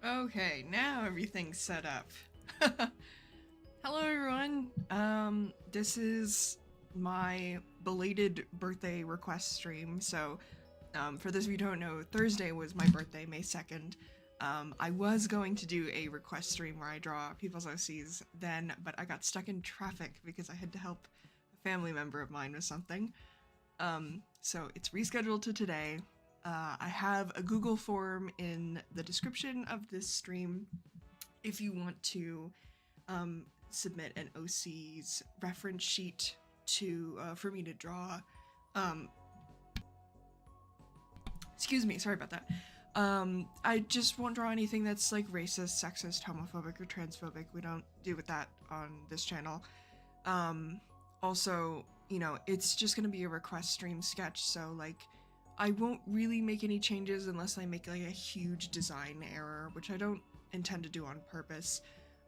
Okay, now everything's set up. Hello everyone. This is my belated birthday request stream. So, for those of you who don't know, Thursday was my birthday, May 2nd. I was going to do a request stream where I draw people's OCs then, but I got stuck in traffic because I had to help a family member of mine with something. So it's rescheduled to today. I have a Google form in the description of this stream if you want to submit an OC's reference sheet to for me to draw. Excuse me, sorry about that. I just won't draw anything that's like racist, sexist, homophobic, or transphobic. We don't deal with that on this channel. Also, you know, it's just gonna be a request stream sketch, so like I won't really make any changes unless I make like a huge design error, which I don't intend to do on purpose.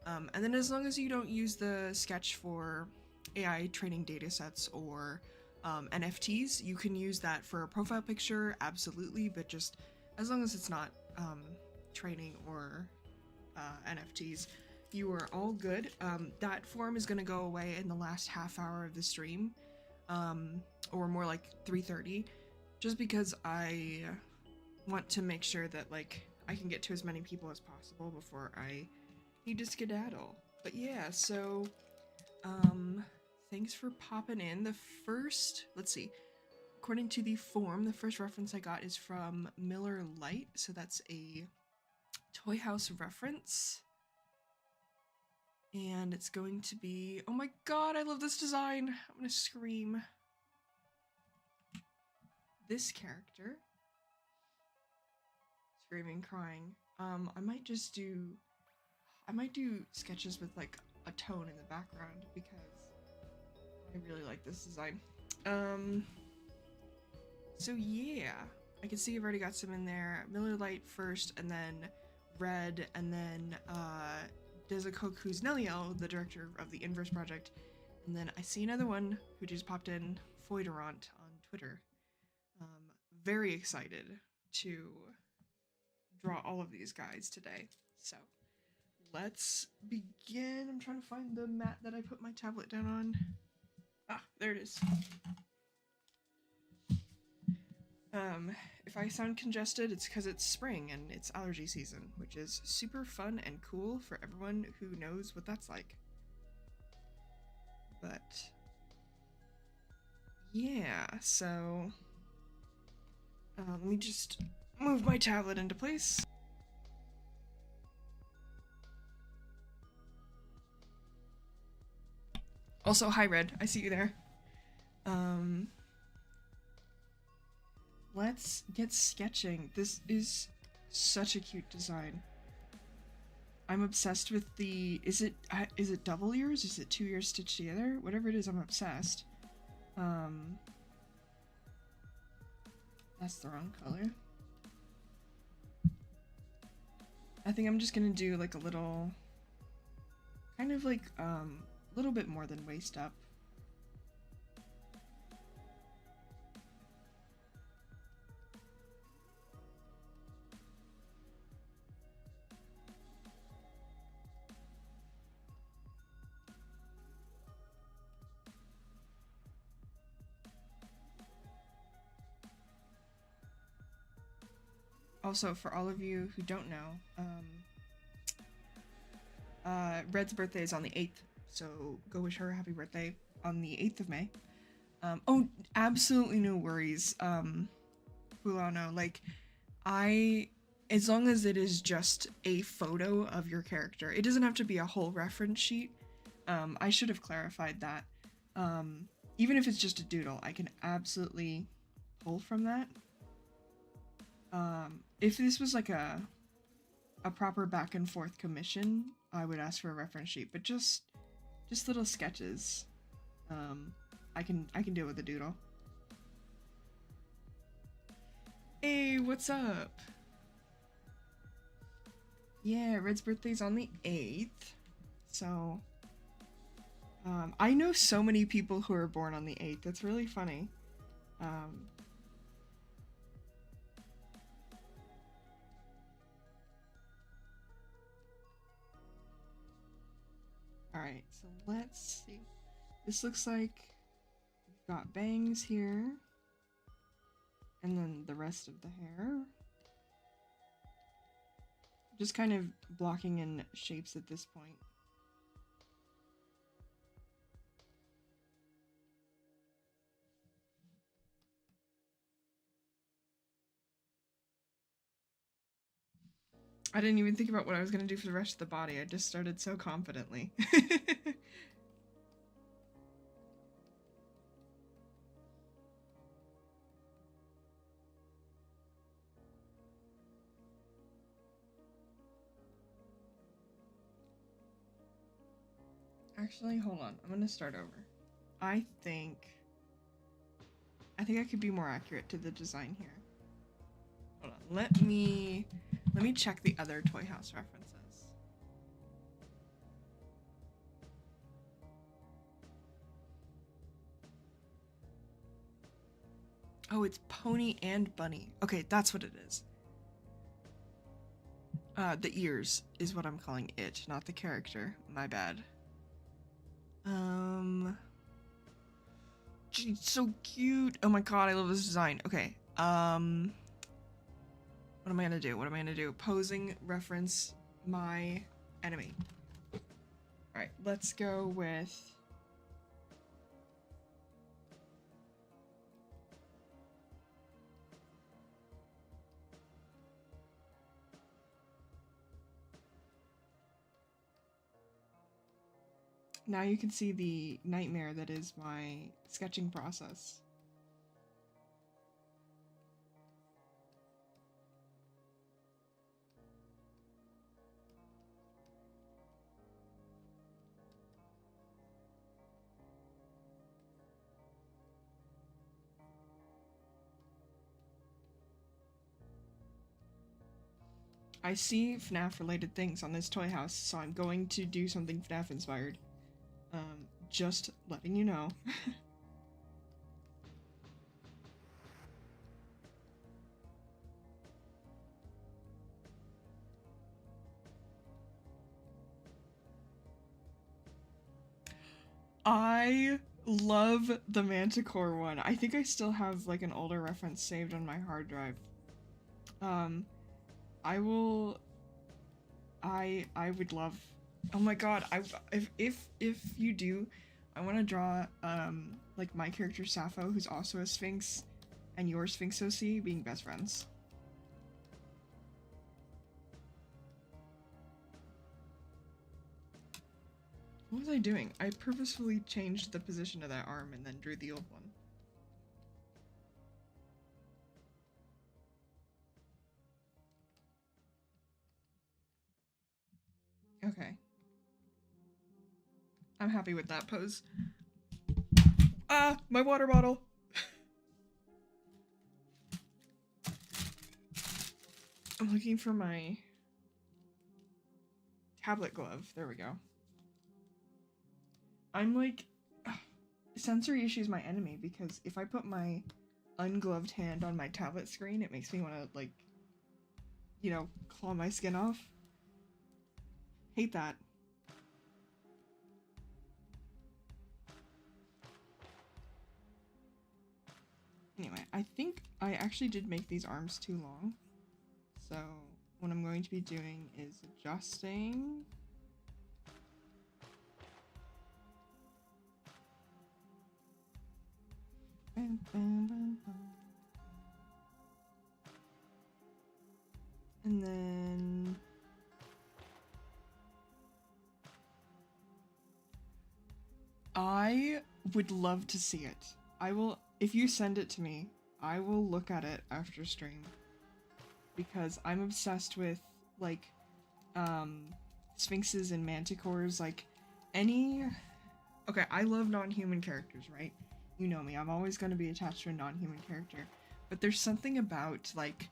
And then as long as you don't use the sketch for AI training datasets or NFTs, you can use that for a profile picture, absolutely, but just as long as it's not training or NFTs, you are all good. That form is going to go away in the last half hour of the stream, or more like 3:30. Just because I want to make sure that like I can get to as many people as possible before I need to skedaddle. But yeah, so thanks for popping in. The first, let's see, according to the form, the first reference I got is from Miller Lite, so that's a Toy House reference. And it's going to be, oh my god, I love this design. I'm gonna scream. This character, screaming, crying. I might do sketches with like a tone in the background because I really like this design. So yeah, I can see I've already got some in there. Miller Lite first, and then Red, and then Dezakoku's Neliel, the director of the Inverse Project, and then I see another one who just popped in, Foiderant on Twitter. Very excited to draw all of these guys today. So let's begin. I'm trying to find the mat that I put my tablet down on. Ah, there it is. If I sound congested, it's because it's spring and it's allergy season, which is super fun and cool for everyone who knows what that's like. But yeah, so let me just move my tablet into place. Also, hi Red, I see you there. Let's get sketching. This is such a cute design. I'm obsessed with the, is it double ears? Is it 2 ears stitched together? Whatever it is, I'm obsessed. That's the wrong color. I think I'm just gonna do like a little, kind of like, a little bit more than waist up. Also, for all of you who don't know, Red's birthday is on the 8th, so go wish her a happy birthday on the 8th of May. Oh, absolutely no worries, Fulano, like, as long as it is just a photo of your character, it doesn't have to be a whole reference sheet. I should have clarified that. Even if it's just a doodle, I can absolutely pull from that. If this was like a proper back and forth commission, I would ask for a reference sheet, but just little sketches. I can deal with a doodle. Hey, what's up? Yeah, Red's birthday's on the 8th, so I know so many people who are born on the 8th. It's really funny. Alright, so let's see. This looks like we've got bangs here. And then the rest of the hair. Just kind of blocking in shapes at this point. I didn't even think about what I was going to do for the rest of the body. I just started so confidently. Actually, hold on. I'm going to start over. I think I could be more accurate to the design here. Hold on. Let me check the other Toy House references. Oh, it's Pony and Bunny. Okay, that's what it is. The ears is what I'm calling it, not the character. My bad. She's so cute. Oh my god, I love this design. Okay. What am I gonna do? What am I gonna do? Posing, reference, my enemy. Alright, let's go with... Now you can see the nightmare that is my sketching process. I see FNAF related things on this toy house, so I'm going to do something FNAF inspired. Just letting you know. I love the Manticore one. I think I still have like an older reference saved on my hard drive. I would love. Oh my god! If you do, I want to draw like my character Sappho, who's also a Sphinx, and your Sphinx OC being best friends. What was I doing? I purposefully changed the position of that arm and then drew the old one. Okay. I'm happy with that pose. Ah! My water bottle! I'm looking for my tablet glove. There we go. I'm like... sensory issue is my enemy, because if I put my ungloved hand on my tablet screen, it makes me want to, like, you know, claw my skin off. Hate that. Anyway, I think I actually did make these arms too long. So what I'm going to be doing is adjusting. And then I would love to see it. I will, if you send it to me, I will look at it after stream. Because I'm obsessed with, like, Sphinxes and Manticores, like, any... Okay, I love non-human characters, right? You know me, I'm always going to be attached to a non-human character. But there's something about, like,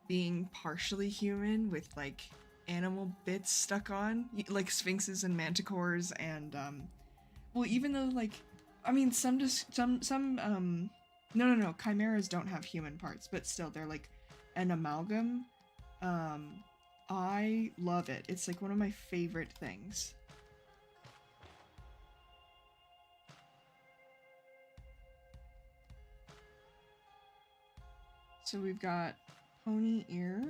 being partially human with, like, animal bits stuck on. Like, Sphinxes and Manticores and, well, even though, like, I mean, no, chimeras don't have human parts, but still, they're, like, an amalgam. I love it. It's, like, one of my favorite things. So we've got pony ear.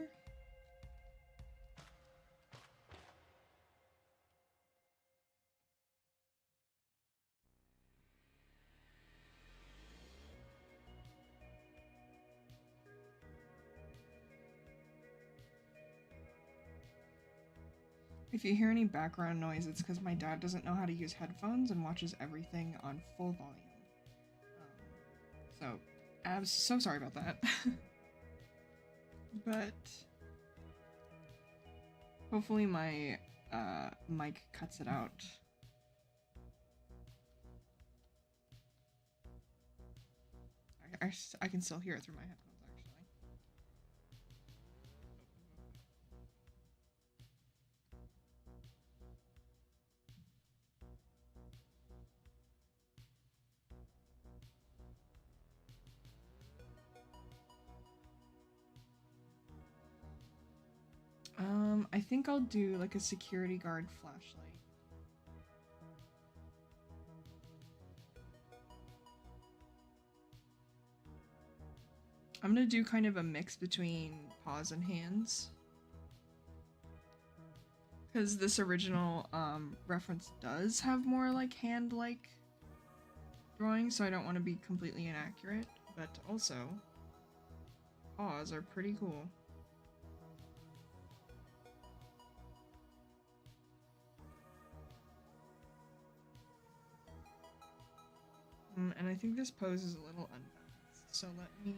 If you hear any background noise, it's because my dad doesn't know how to use headphones and watches everything on full volume. So, I'm so sorry about that. But hopefully my mic cuts it out. I can still hear it through my headphones, actually. I think I'll do like a security guard flashlight. I'm gonna do kind of a mix between paws and hands. Because this original reference does have more like hand-like drawing, so I don't want to be completely inaccurate, but also paws are pretty cool. And I think this pose is a little unbalanced, so let me...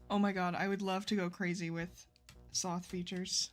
Oh my god, I would love to go crazy with sloth features.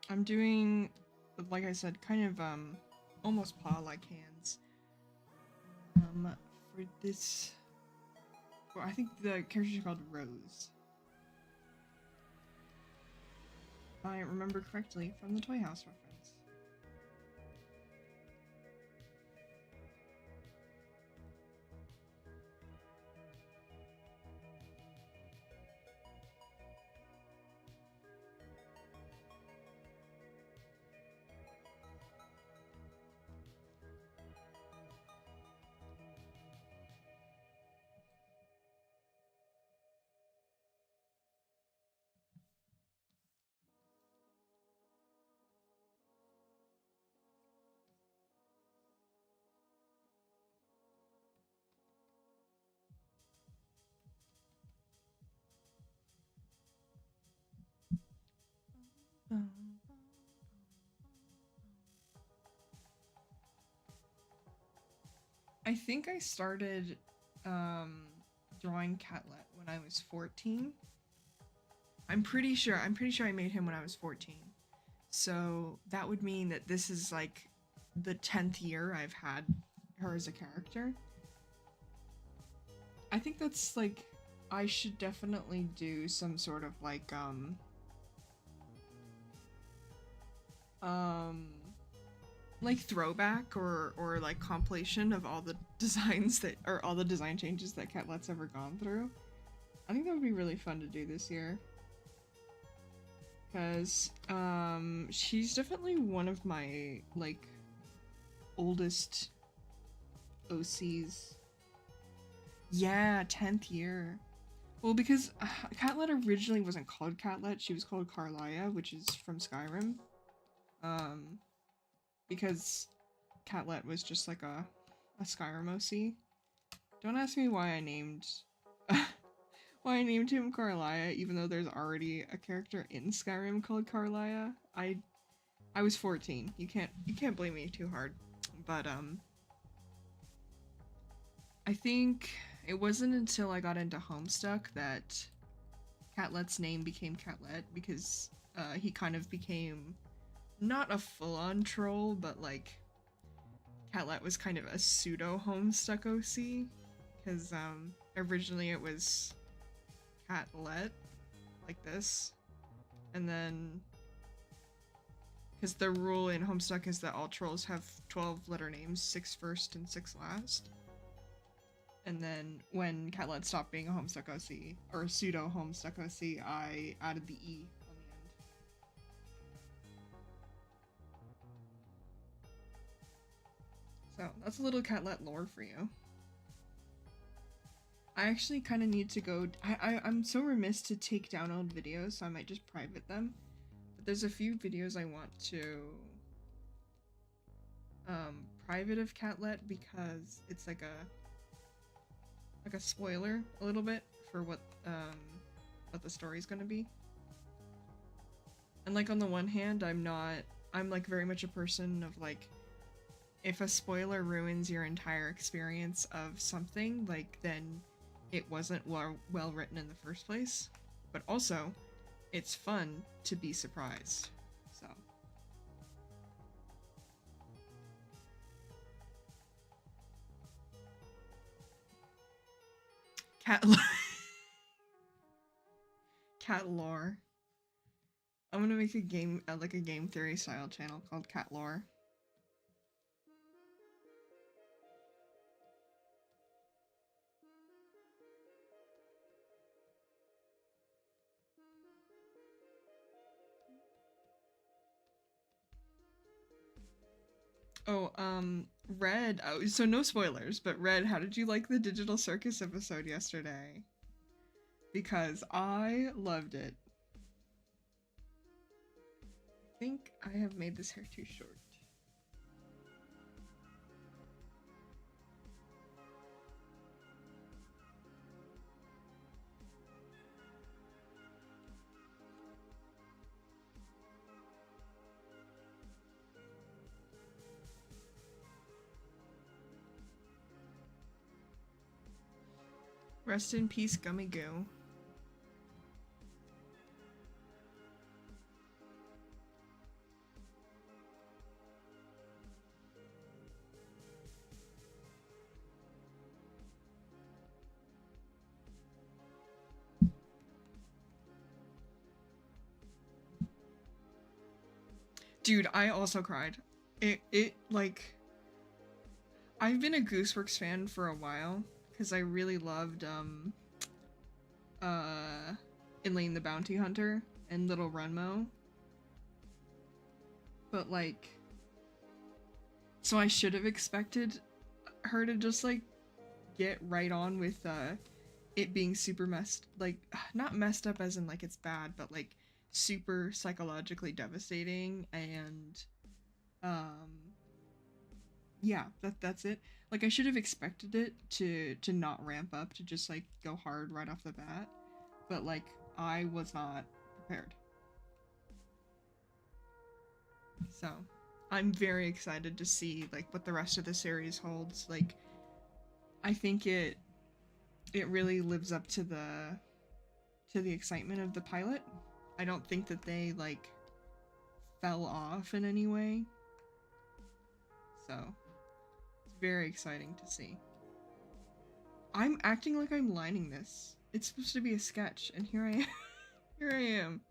I'm doing, like I said, kind of almost paw-like hands. For this, well, I think the character is called Rose. If I remember correctly from the Toy House reference. I think I started drawing Catlet when I was 14. I'm pretty sure I made him when I was 14. So that would mean that this is like the 10th year I've had her as a character. I think that's like, I should definitely do some sort of like throwback or like compilation of all the designs that, or all the design changes that Catlet's ever gone through. I think that would be really fun to do this year. Because she's definitely one of my like oldest OCs. Yeah, 10th year. Well, because Catlet originally wasn't called Catlet, she was called Carlia, which is from Skyrim. Because Catlet was just like a Skyrim OC. Don't ask me why I named why I named him Carlia, even though there's already a character in Skyrim called Carlia. I was 14. You can't blame me too hard. But I think it wasn't until I got into Homestuck that Catlet's name became Catlet, because he kind of became not a full-on troll, but like Catlet was kind of a pseudo Homestuck OC, because originally it was Catlet, like this, and then because the rule in Homestuck is that all trolls have 12 letter names, 6 first and 6 last. And then when Catlet stopped being a Homestuck OC, or a pseudo Homestuck OC, I added the E on the end. So that's a little Catlet lore for you. I actually kind of need to go. I'm so remiss to take down old videos, so I might just private them. But there's a few videos I want to private of Catlet, because it's like a spoiler a little bit for what the story's gonna be. And like on the one hand, I'm like very much a person of like, if a spoiler ruins your entire experience of something, like then it wasn't well written in the first place. But also, it's fun to be surprised. So cat cat lore. I'm gonna make a game, like a game theory style channel called Cat Lore. Oh, Red, oh, so no spoilers, but Red, how did you like the Digital Circus episode yesterday? Because I loved it. I think I have made this hair too short. Rest in peace, Gummy Goo. Dude, I also cried. It like, I've been a Gooseworks fan for a while, because I really loved, Elaine the Bounty Hunter and Little Runmo. But like, so I should have expected her to just like get right on with it being super not messed up as in like it's bad, but like super psychologically devastating, and yeah, that's it. Like, I should have expected it to not ramp up, to just like go hard right off the bat, but like I was not prepared. So I'm very excited to see like what the rest of the series holds. Like, I think it really lives up to the excitement of the pilot. I don't think that they like fell off in any way. So it's very exciting to see. I'm acting like I'm lining this. It's supposed to be a sketch, and here I am. Here I am.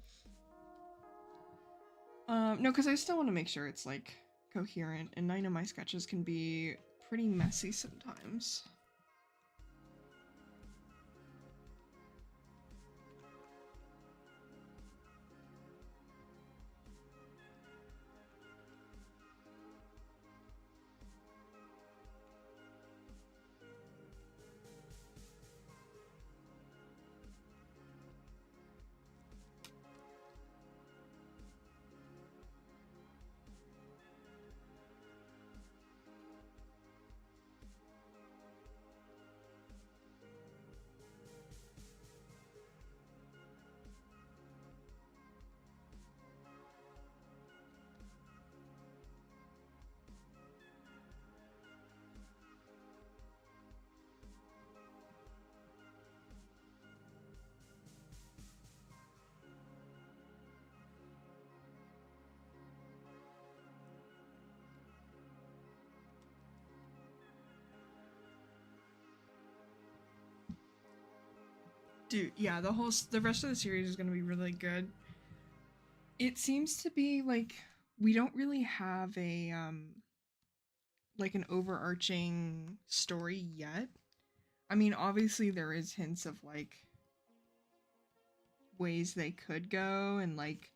No, because I still want to make sure it's like coherent, and I know my sketches can be pretty messy sometimes. Dude, yeah, the rest of the series is gonna be really good. It seems to be like we don't really have a like an overarching story yet. I mean, obviously there is hints of like ways they could go, and like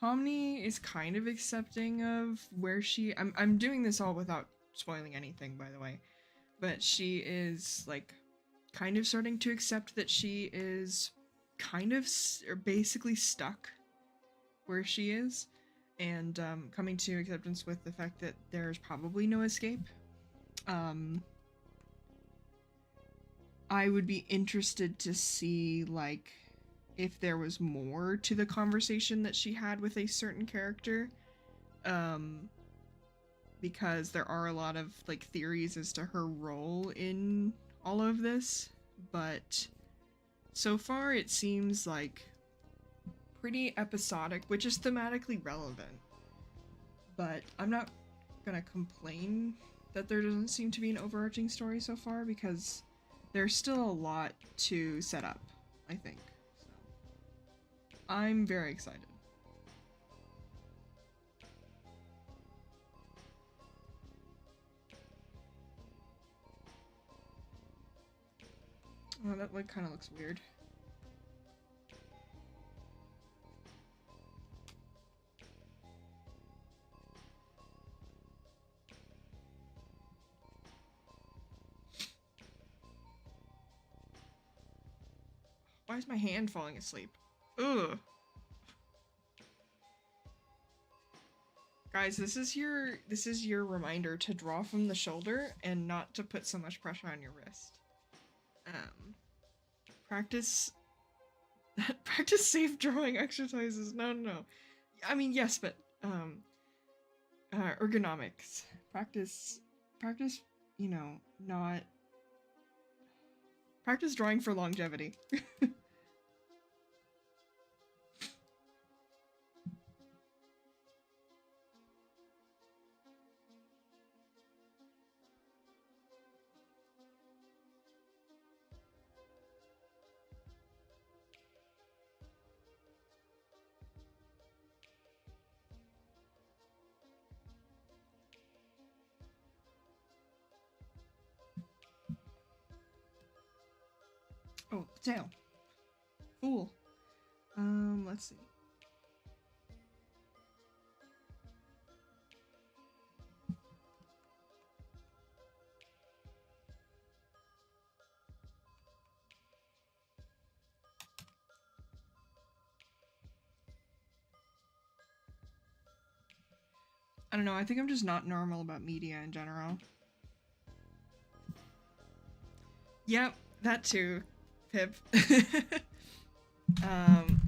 Pomni is kind of accepting of where she I'm doing this all without spoiling anything, by the way. But she is like kind of starting to accept that she is kind of or basically stuck where she is, and coming to acceptance with the fact that there's probably no escape. um I would be interested to see like if there was more to the conversation that she had with a certain character, um because there are a lot of like theories as to her role in all of this, but so far it seems like pretty episodic, which is thematically relevant. But I'm not gonna complain that there doesn't seem to be an overarching story so far, because there's still a lot to set up, I think. So I'm very excited. Oh, that like kind of looks weird. Why is my hand falling asleep? Ugh. Guys, this is your reminder to draw from the shoulder and not to put so much pressure on your wrist. Practice practice safe drawing exercises. No. I mean, yes, but ergonomics. Practice, you know, not practice drawing for longevity. Oh, tail. Fool. Let's see. I don't know, I think I'm just not normal about media in general. Yep, that too, Pip. um,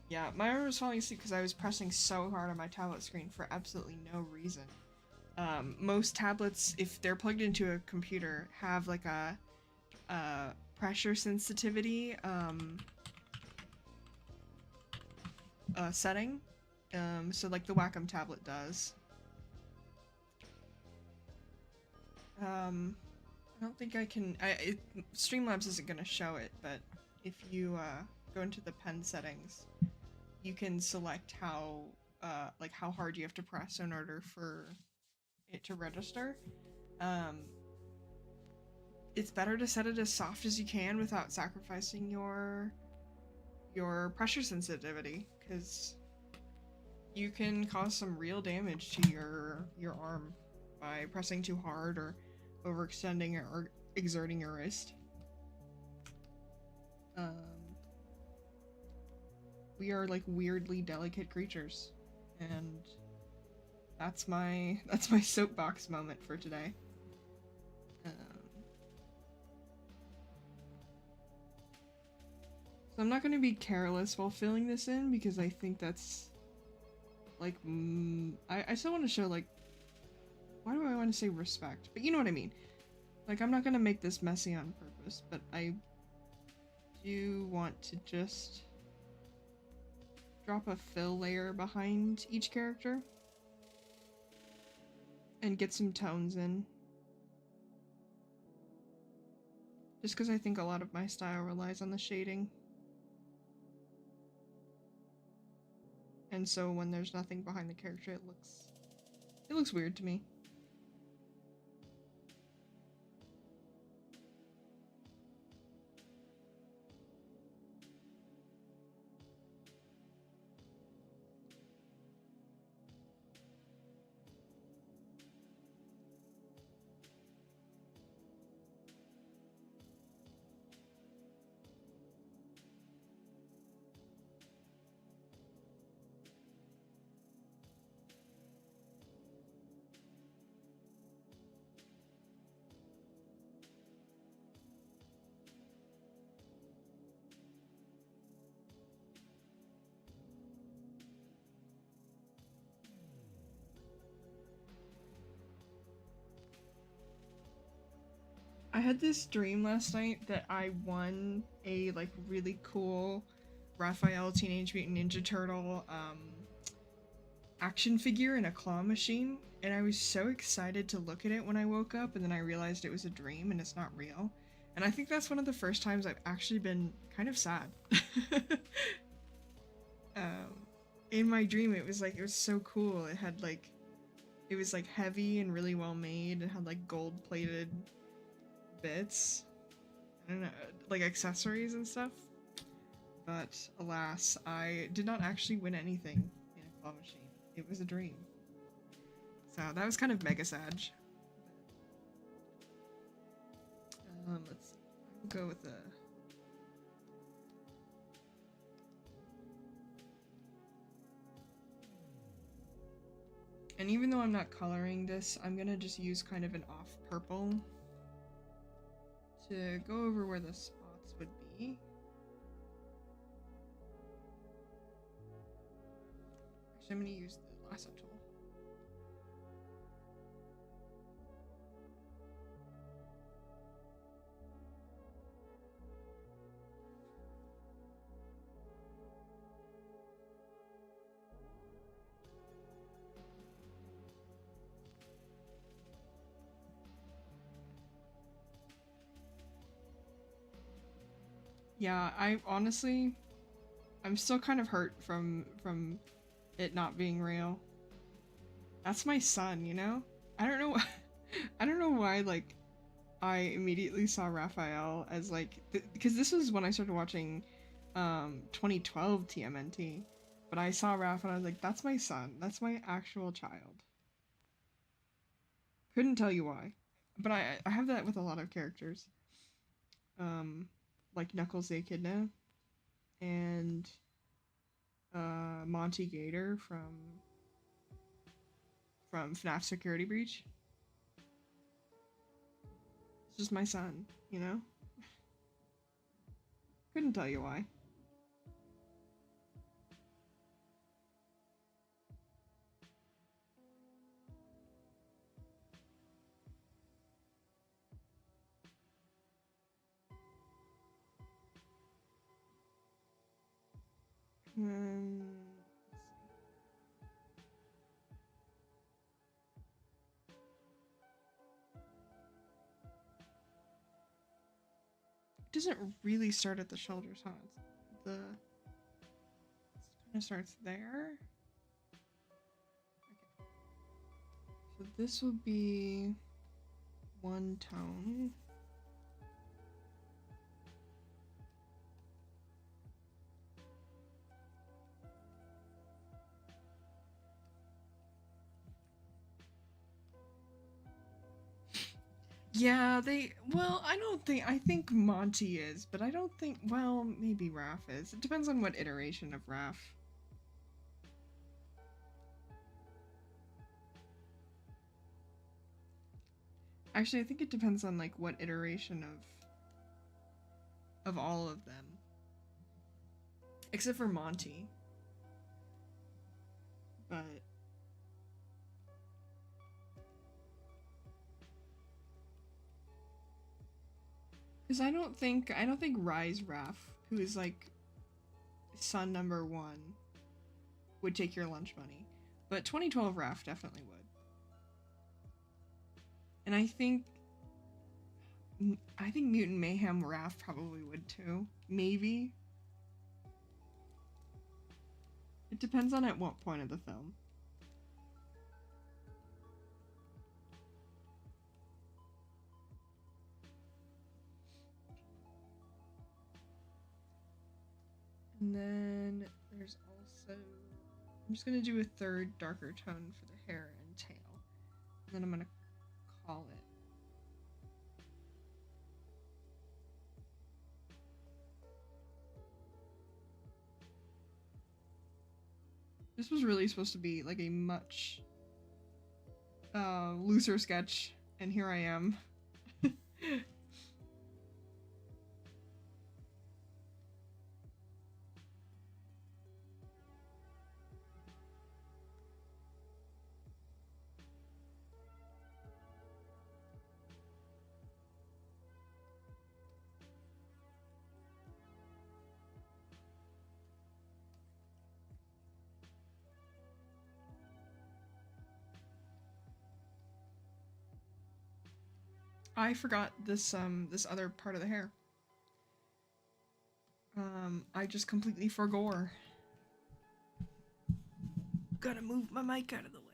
yeah, my arm was falling asleep because I was pressing so hard on my tablet screen for absolutely no reason. Most tablets, if they're plugged into a computer, have like a pressure sensitivity setting. So like the Wacom tablet does. I don't think I can. Streamlabs isn't gonna show it, but if you go into the pen settings, you can select how like how hard you have to press in order for it to register. It's better to set it as soft as you can without sacrificing your pressure sensitivity, because you can cause some real damage to your arm by pressing too hard or overextending or exerting your wrist. We are like weirdly delicate creatures, and that's my soapbox moment for today. So I'm not going to be careless while filling this in, because I think that's like I still want to show like, why do I want to say respect? But you know what I mean. Like, I'm not going to make this messy on purpose, but I do want to just drop a fill layer behind each character and get some tones in. Just because I think a lot of my style relies on the shading. And so when there's nothing behind the character, it looks weird to me. I had this dream last night that I won a like really cool Raphael Teenage Mutant Ninja Turtle action figure in a claw machine, and I was so excited to look at it when I woke up, and then I realized it was a dream and it's not real. And I think that's one of the first times I've actually been kind of sad. In my dream, it was so cool. It was like heavy and really well made. It had like gold plated bits. I don't know, like accessories and stuff. But alas, I did not actually win anything in a claw machine. It was a dream. So that was kind of mega sad. Let's see. I'll go with the... And even though I'm not coloring this, I'm gonna just use kind of an off purple to go over where the spots would be. Actually, I'm gonna use the lasso tool. Yeah, I'm still kind of hurt from it not being real. That's my son, you know? I don't know I don't know why like I immediately saw Raphael as like because this was when I started watching 2012 TMNT. But I saw Raph and I was like, that's my son. That's my actual child. Couldn't tell you why. But I have that with a lot of characters. Like Knuckles the Echidna and Monty Gator from FNAF Security Breach. It's just my son, you know? Couldn't tell you why. It doesn't really start at the shoulders, huh? It kind of starts there. Okay. So this will be one tone. Yeah, I think Monty is, but I don't think, well, maybe Raph is. It depends on what iteration of Raph. Actually, I think it depends on, like, what iteration of all of them. Except for Monty. But... Because I don't think Rise Raph, who is like son number 1, would take your lunch money. But 2012 Raph definitely would. And I think I think Mutant Mayhem Raph probably would too. Maybe. It depends on at what point of the film. And then there's also, I'm just gonna do a third darker tone for the hair and tail. And then I'm gonna call it. This was really supposed to be like a much looser sketch, and here I am. I forgot this this other part of the hair. I just completely forgot. Gotta move my mic out of the way.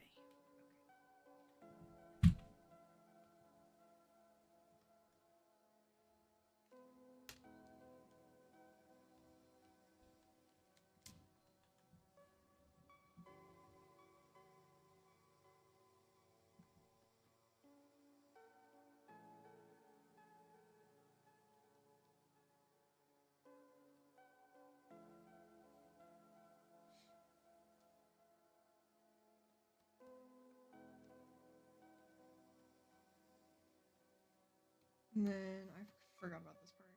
And then I forgot about this part.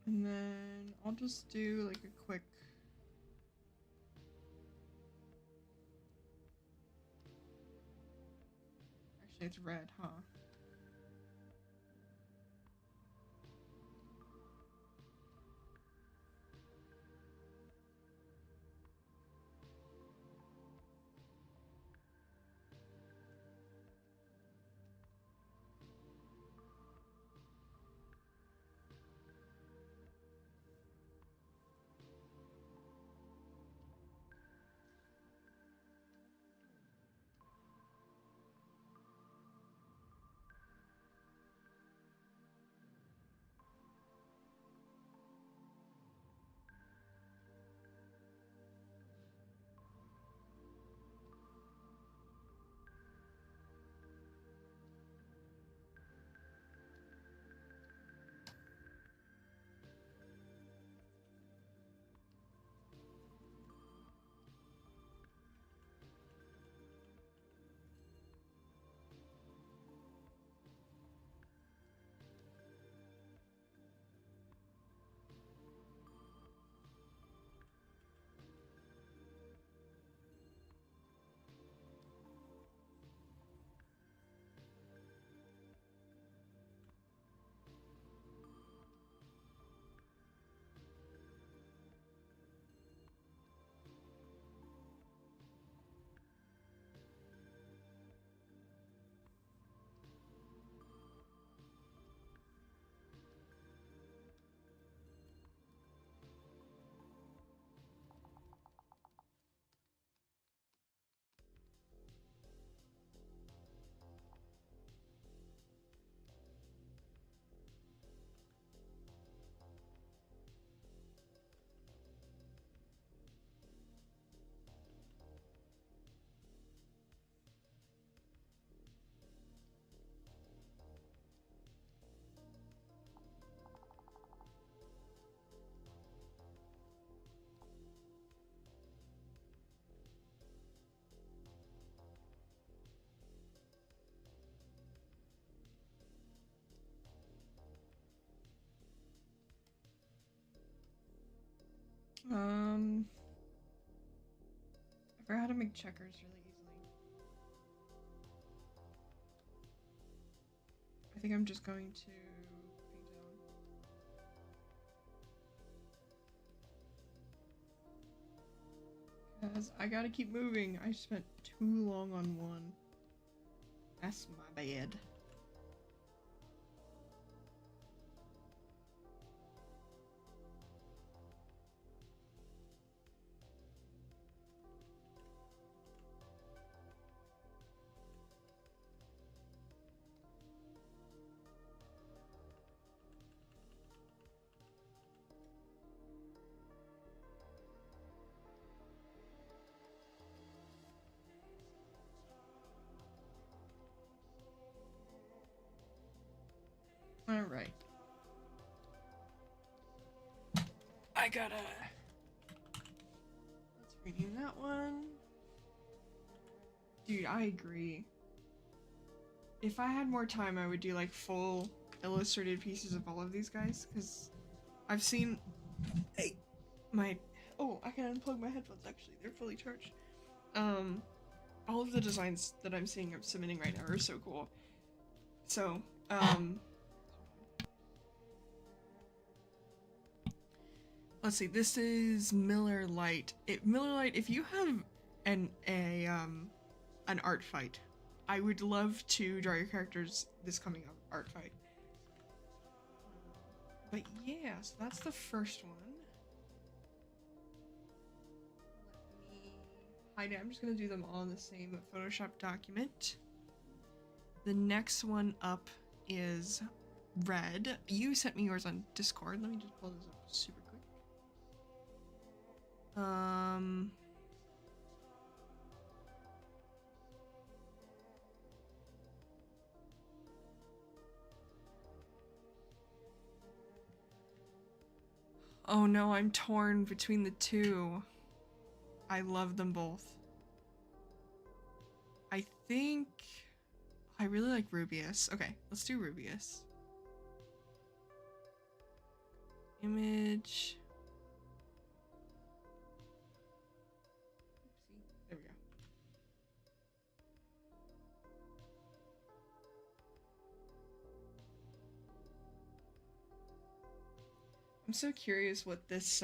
And then I'll just do like a quick. Actually, it's red, huh? I forgot how to make checkers really easily. I think I'm just going to paint it on. Because I gotta keep moving. I spent too long on one. That's my bad. Alright. I gotta... Let's rename that one. Dude, I agree. If I had more time, I would do like full illustrated pieces of all of these guys, because I've seen... Hey! My... Oh, I can unplug my headphones actually. They're fully charged. All of the designs that I'm seeing of submitting right now are so cool. So, let's see, this is Miller Lite. Miller Lite, if you have an art fight, I would love to draw your characters this coming up art fight. But yeah, so that's the first one. Let me hide it. I'm just gonna do them all in the same Photoshop document. The next one up is red. You sent me yours on Discord. Let me just pull this up super quick. Oh no, I'm torn between the two. I love them both. I think I really like Rubius. Okay, let's do Rubius. Image. Oopsie. There we go. I'm so curious what this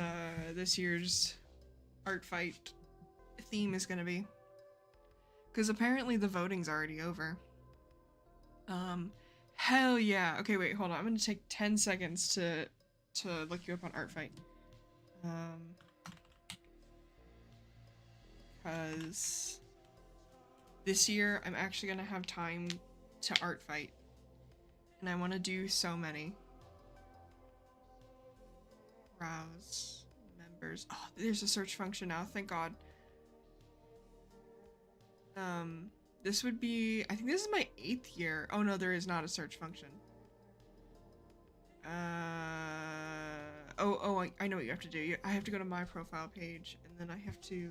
this year's art fight theme is gonna be. Because apparently the voting's already over. Hell yeah. Okay, wait, hold on. I'm gonna take 10 seconds to look you up on art fight. Because this year I'm actually gonna have time to art fight. And I want to do so many. Browse members. Oh, there's a search function now, thank God. This would be, I think this is my 8th year. Oh no, there is not a search function. I know what you have to do. I have to go to my profile page, and then I have to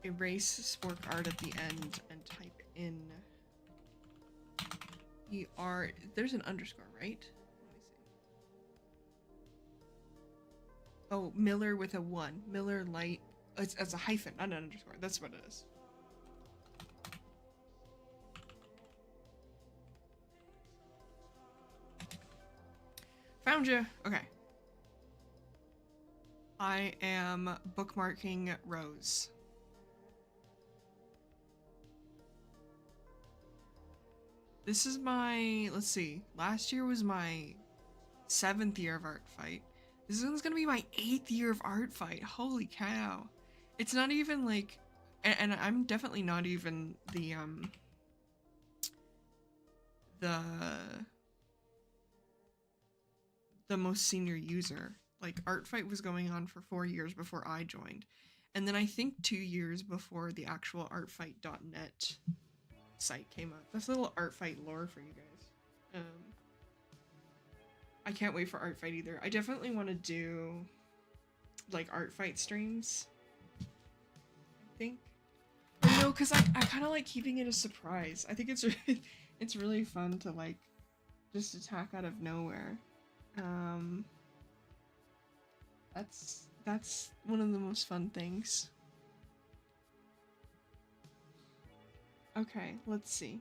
erase spork art at the end and type in ER. There's an underscore, right? Let me see. Oh, Miller with a 1. Miller Light. It's a hyphen, not an underscore. That's what it is. Found you. Okay. I am bookmarking Rose. This is my, let's see, last year was my 7th year of art fight. This one's gonna be my 8th year of art fight. Holy cow. It's not even like, and I'm definitely not even the most senior user. Like, art fight was going on for 4 years before I joined. And then I think 2 years before the actual artfight.net site came up. That's a little art fight lore for you guys. I can't wait for art fight either. I definitely want to do like art fight streams, I think. But no, because I kind of like keeping it a surprise. I think it's really fun to like just attack out of nowhere. that's one of the most fun things. Okay, let's see.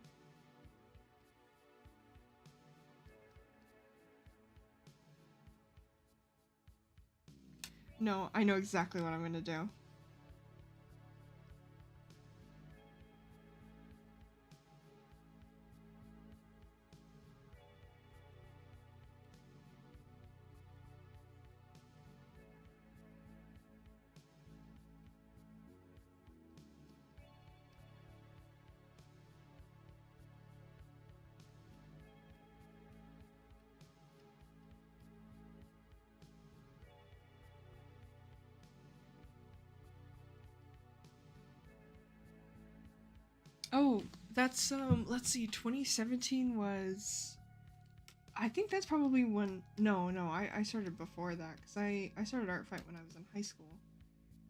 No, I know exactly what I'm gonna do. Oh, that's let's see, 2017 was, I think that's probably when, no, I started before that, because I started art fight when I was in high school.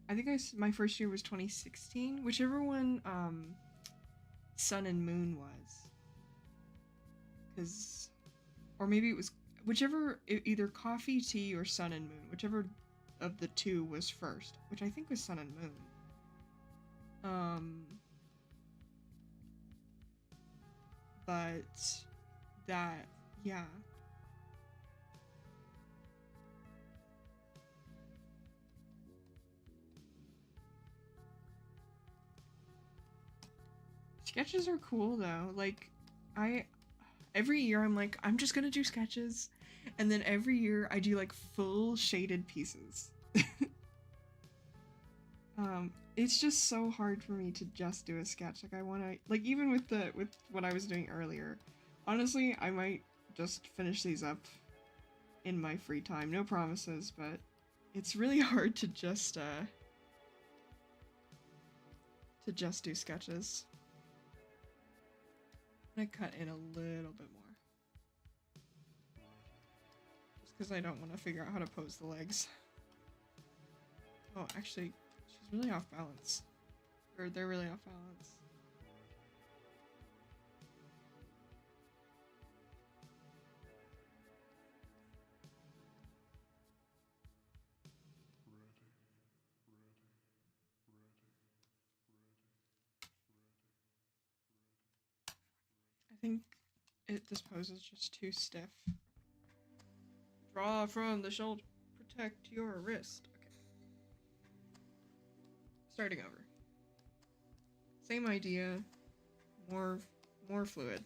I think my first year was 2016, whichever one Sun and Moon was. Because, or maybe it was, whichever, either Coffee, Tea, or Sun and Moon, whichever of the two was first, which I think was Sun and Moon. But that, yeah. Sketches are cool though. Like, every year I'm like, I'm just gonna do sketches. And then every year I do like full shaded pieces. It's just so hard for me to just do a sketch. Like I wanna, like even with what I was doing earlier, honestly, I might just finish these up in my free time. No promises, but it's really hard to just do sketches. I'm gonna cut in a little bit more. Just because I don't want to figure out how to pose the legs. Oh, actually, she's really off balance. Or they're really off balance. I think this pose is just too stiff. Draw from the shoulder. Protect your wrist. Okay. Starting over. Same idea. More fluid.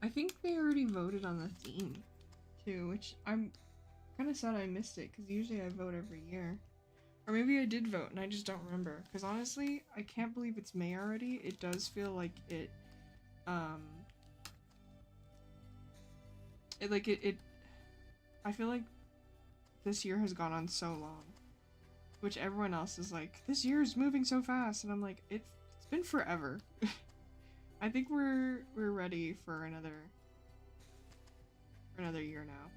I think they already voted on the theme, too, which I'm kind of sad I missed it, because usually I vote every year. Or maybe I did vote and I just don't remember, because honestly, I can't believe it's May already. It does feel like it, I feel like this year has gone on so long, which everyone else is like, this year is moving so fast, and I'm like, it's been forever. I think we're ready for another year now.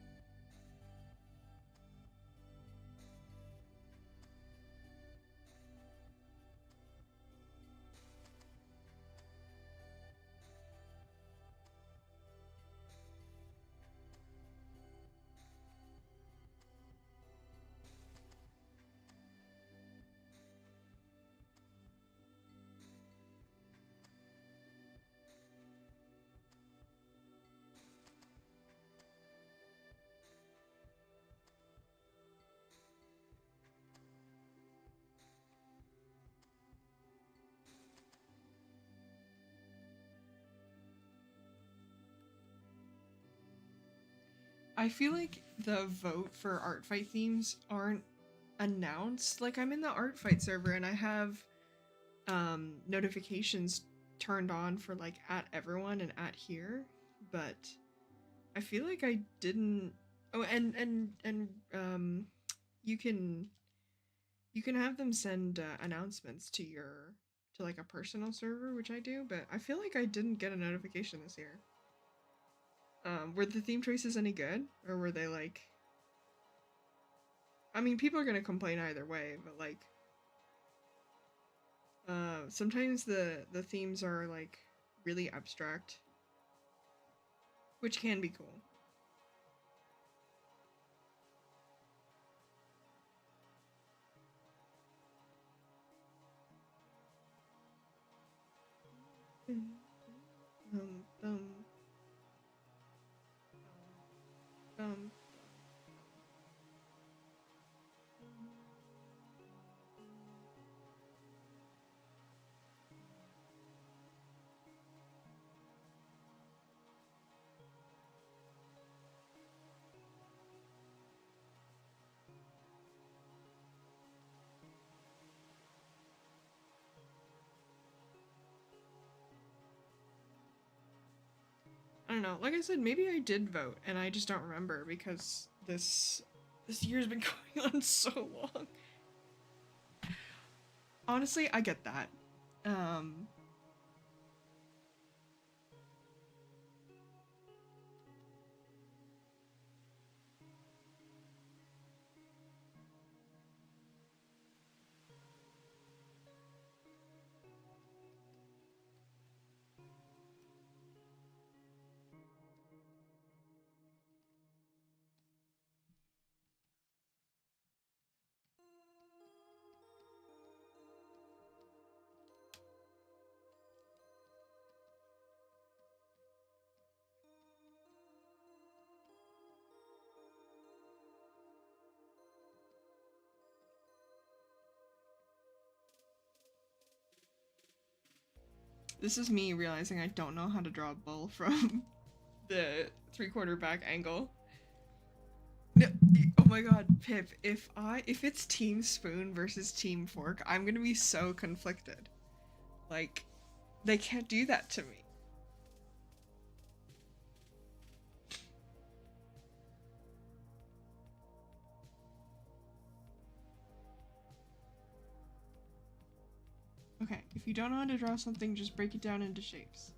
I feel like the vote for art fight themes aren't announced. Like, I'm in the art fight server and I have notifications turned on for like at everyone and at here, but I feel like I didn't. Oh, and you can have them send announcements to your to like a personal server, which I do, but I feel like I didn't get a notification this year. Were the theme choices any good, or were they like? I mean, people are gonna complain either way, but like, sometimes the themes are like really abstract, which can be cool. Um, um, um. I don't know. Like I said, maybe I did vote and I just don't remember because this year's been going on so long. Honestly, I get that. This is me realizing I don't know how to draw a bull from the 3/4 back angle. No, oh my god, Pip, if it's Team Spoon versus Team Fork, I'm gonna be so conflicted. Like, they can't do that to me. Okay, if you don't know how to draw something, just break it down into shapes.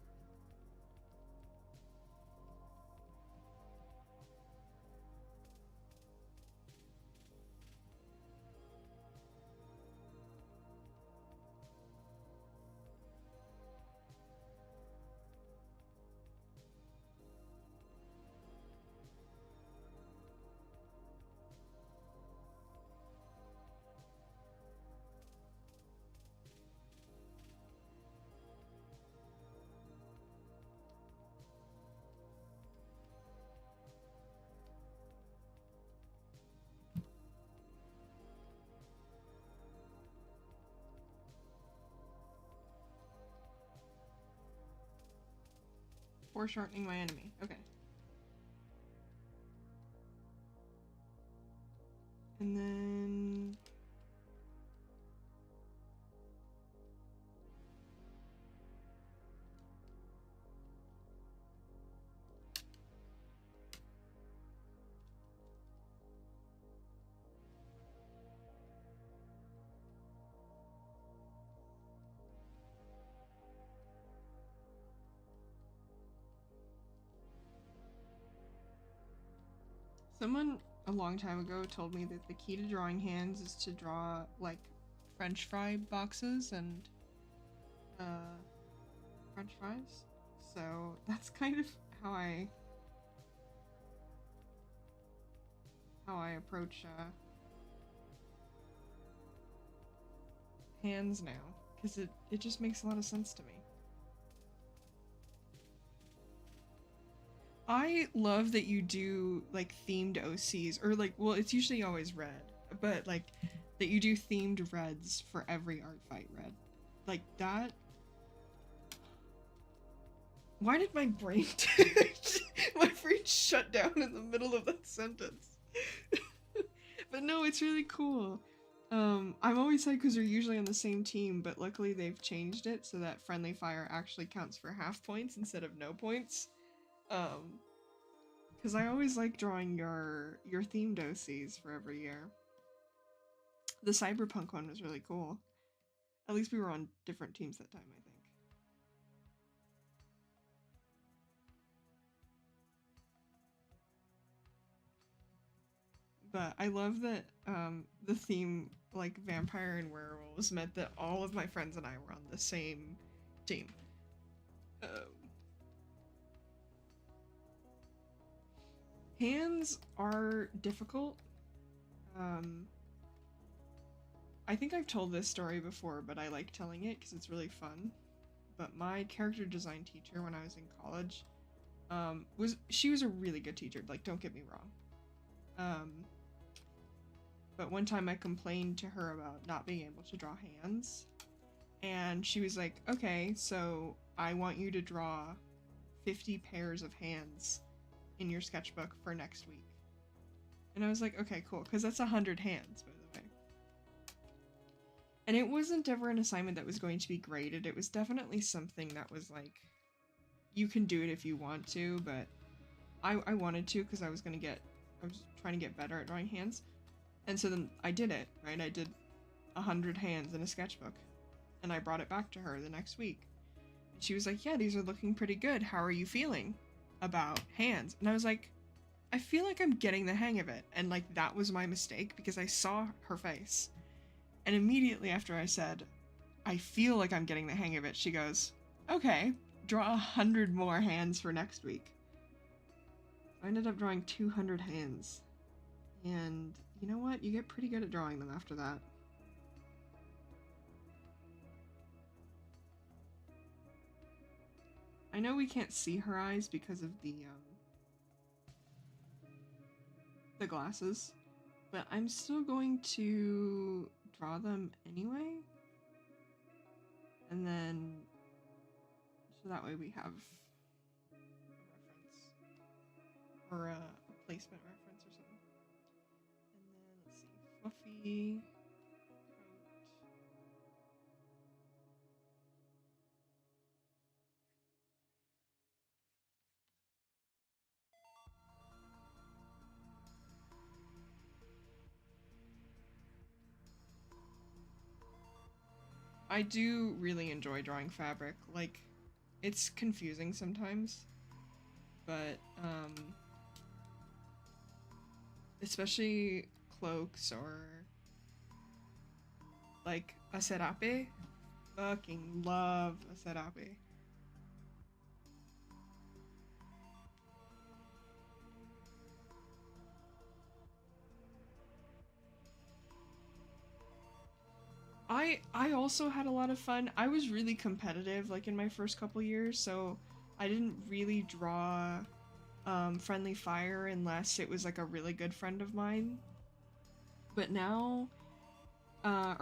Foreshortening my enemy. Okay. And then... Someone a long time ago told me that the key to drawing hands is to draw, like, French fry boxes and, French fries. So that's kind of how I approach, hands now. Because it just makes a lot of sense to me. I love that you do like themed OCs, or like, well, it's usually always red, but like that you do themed reds for every art fight red. Like that. Why did my brain My brain shut down in the middle of that sentence. But no, it's really cool. I'm always sad because we're usually on the same team, but luckily they've changed it so that friendly fire actually counts for half points instead of no points. Because I always like drawing your themed OCs for every year. The cyberpunk one was really cool. At least we were on different teams that time, I think. But I love that the theme, like vampire and werewolves, meant that all of my friends and I were on the same team. Hands are difficult. I think I've told this story before, but I like telling it because it's really fun. But my character design teacher when I was in college, she was a really good teacher, like don't get me wrong. But one time I complained to her about not being able to draw hands, and she was like, okay, so I want you to draw 50 pairs of hands in your sketchbook for next week. And I was like, okay, cool, because that's 100 hands, by the way. And it wasn't ever an assignment that was going to be graded. It was definitely something that was like, you can do it if you want to, but I wanted to because I was trying to get better at drawing hands. And so then I did it, right? I did 100 hands in a sketchbook, and I brought it back to her the next week. And she was like, yeah, these are looking pretty good. How are you feeling about hands? And I was like, I feel like I'm getting the hang of it. And like, that was my mistake because I saw her face. And immediately after I said, I feel like I'm getting the hang of it, she goes, okay, draw 100 more hands for next week. I ended up drawing 200 hands. And you know what? You get pretty good at drawing them after that. I know we can't see her eyes because of the glasses, but I'm still going to draw them anyway. And then, so that way we have a reference, or a placement reference or something. And then, let's see, fluffy coat. I do really enjoy drawing fabric. Like, it's confusing sometimes, but especially cloaks or like a serape. Fucking love a serape. I also had a lot of fun. I was really competitive like in my first couple years, so I didn't really draw friendly fire unless it was like a really good friend of mine. But now I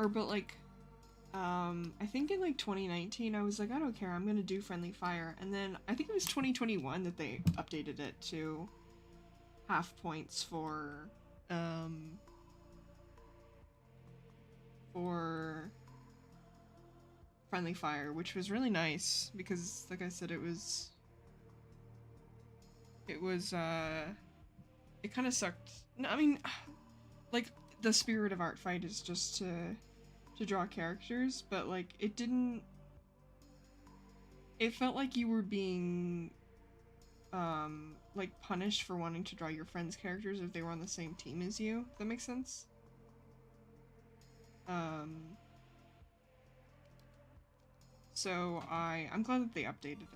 think in like 2019 I was like, I don't care, I'm gonna do friendly fire. And then I think it was 2021 that they updated it to half points for friendly fire, which was really nice because like I said, it kind of sucked. No, I mean, like the spirit of art fight is just to draw characters, but like it felt like you were being like punished for wanting to draw your friends' characters if they were on the same team as you. If that makes sense? So I'm glad that they updated it.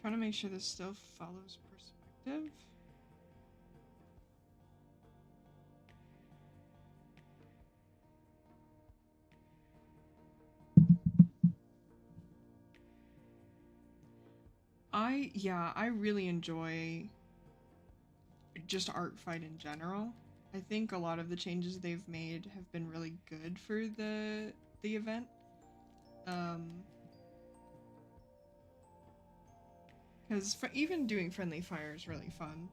Trying to make sure this still follows perspective. I really enjoy just art fight in general. I think a lot of the changes they've made have been really good for the event. Because even doing friendly fire is really fun.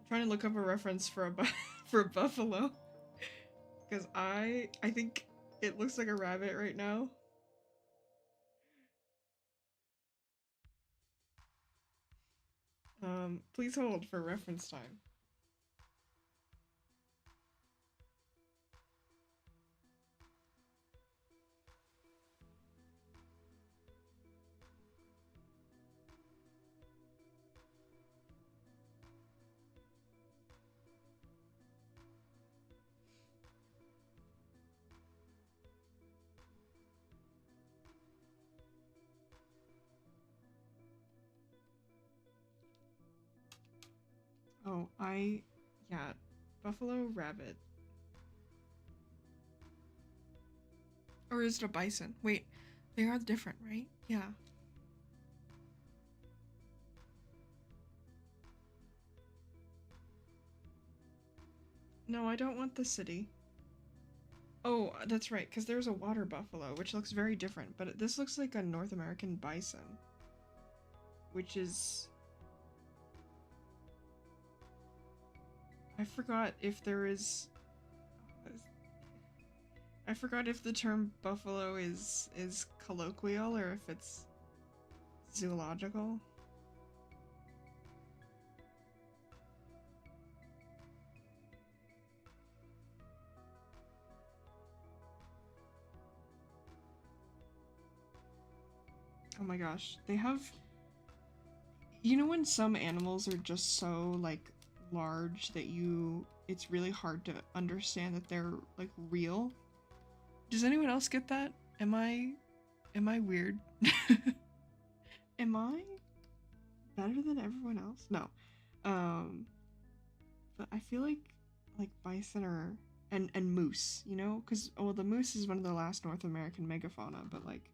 Trying to look up a reference for a for a buffalo, because I think it looks like a rabbit right now. Please hold for reference time. Oh, yeah, buffalo, rabbit. Or is it a bison? Wait, they are different, right? Yeah. No, I don't want the city. Oh, that's right, because there's a water buffalo, which looks very different, but this looks like a North American bison. Which is... I forgot if there is... I forgot if the term buffalo is colloquial or if it's zoological. Oh my gosh, they have... You know when some animals are just so, like, large that it's really hard to understand that they're, like, real? Does anyone else get that? Am I weird? Am I better than everyone else? No. But I feel like bison are and moose, you know? Because well, the moose is one of the last North American megafauna, but like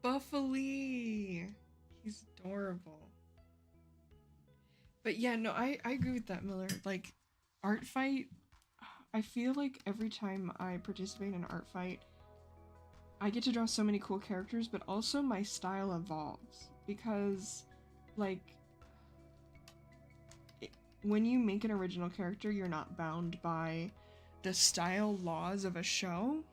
Buffalo. He's adorable. But yeah, no, I agree with that, Miller. Like, art fight, I feel like every time I participate in an art fight, I get to draw so many cool characters, but also my style evolves. Because, like, when you make an original character, you're not bound by the style laws of a show.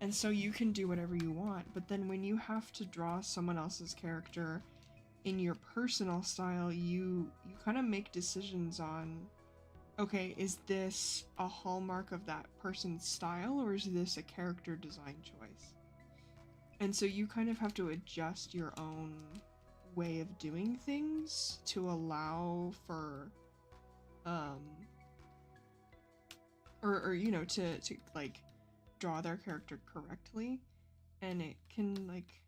And so you can do whatever you want. But then when you have to draw someone else's character in your personal style, you kind of make decisions on, okay, is this a hallmark of that person's style or is this a character design choice? And so you kind of have to adjust your own way of doing things to allow for or you know, to like draw their character correctly, and it can like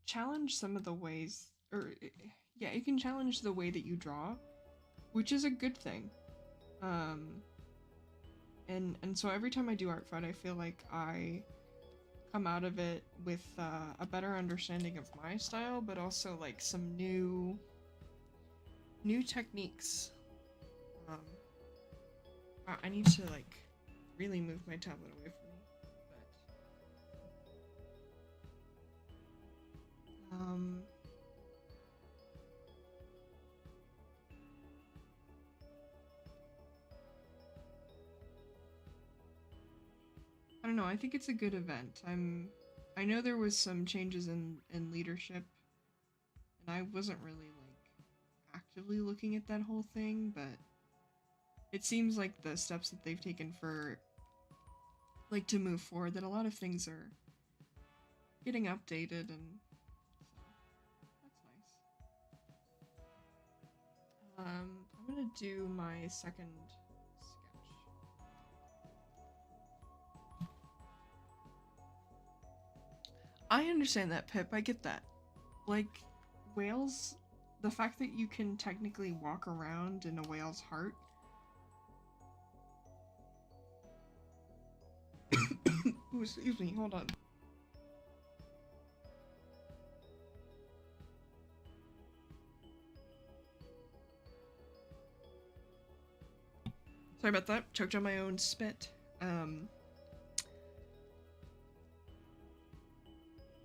challenge some of the ways, or yeah, it can challenge the way that you draw, which is a good thing. And so every time I do art fight, I feel like I come out of it with a better understanding of my style, but also like some new techniques. Um, I need to like really move my tablet away from me, but I don't know. I think it's a good event. I know there was some changes in leadership, and I wasn't really like actively looking at that whole thing, but it seems like the steps that they've taken for like to move forward, that a lot of things are getting updated, and so that's nice. I'm gonna do my second sketch. I understand that, Pip. I get that. Like, whales, the fact that you can technically walk around in a whale's heart. Ooh, excuse me, hold on. Sorry about that. Choked on my own spit.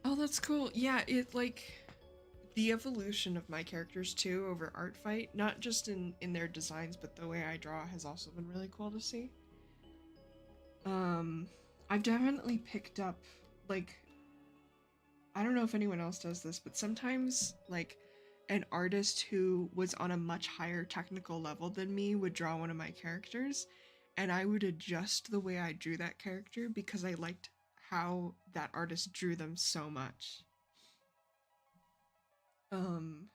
Oh, that's cool. Yeah, it like the evolution of my characters too over art fight, not just in their designs, but the way I draw has also been really cool to see. I've definitely picked up, like, I don't know if anyone else does this, but sometimes like an artist who was on a much higher technical level than me would draw one of my characters, and I would adjust the way I drew that character because I liked how that artist drew them so much. Um,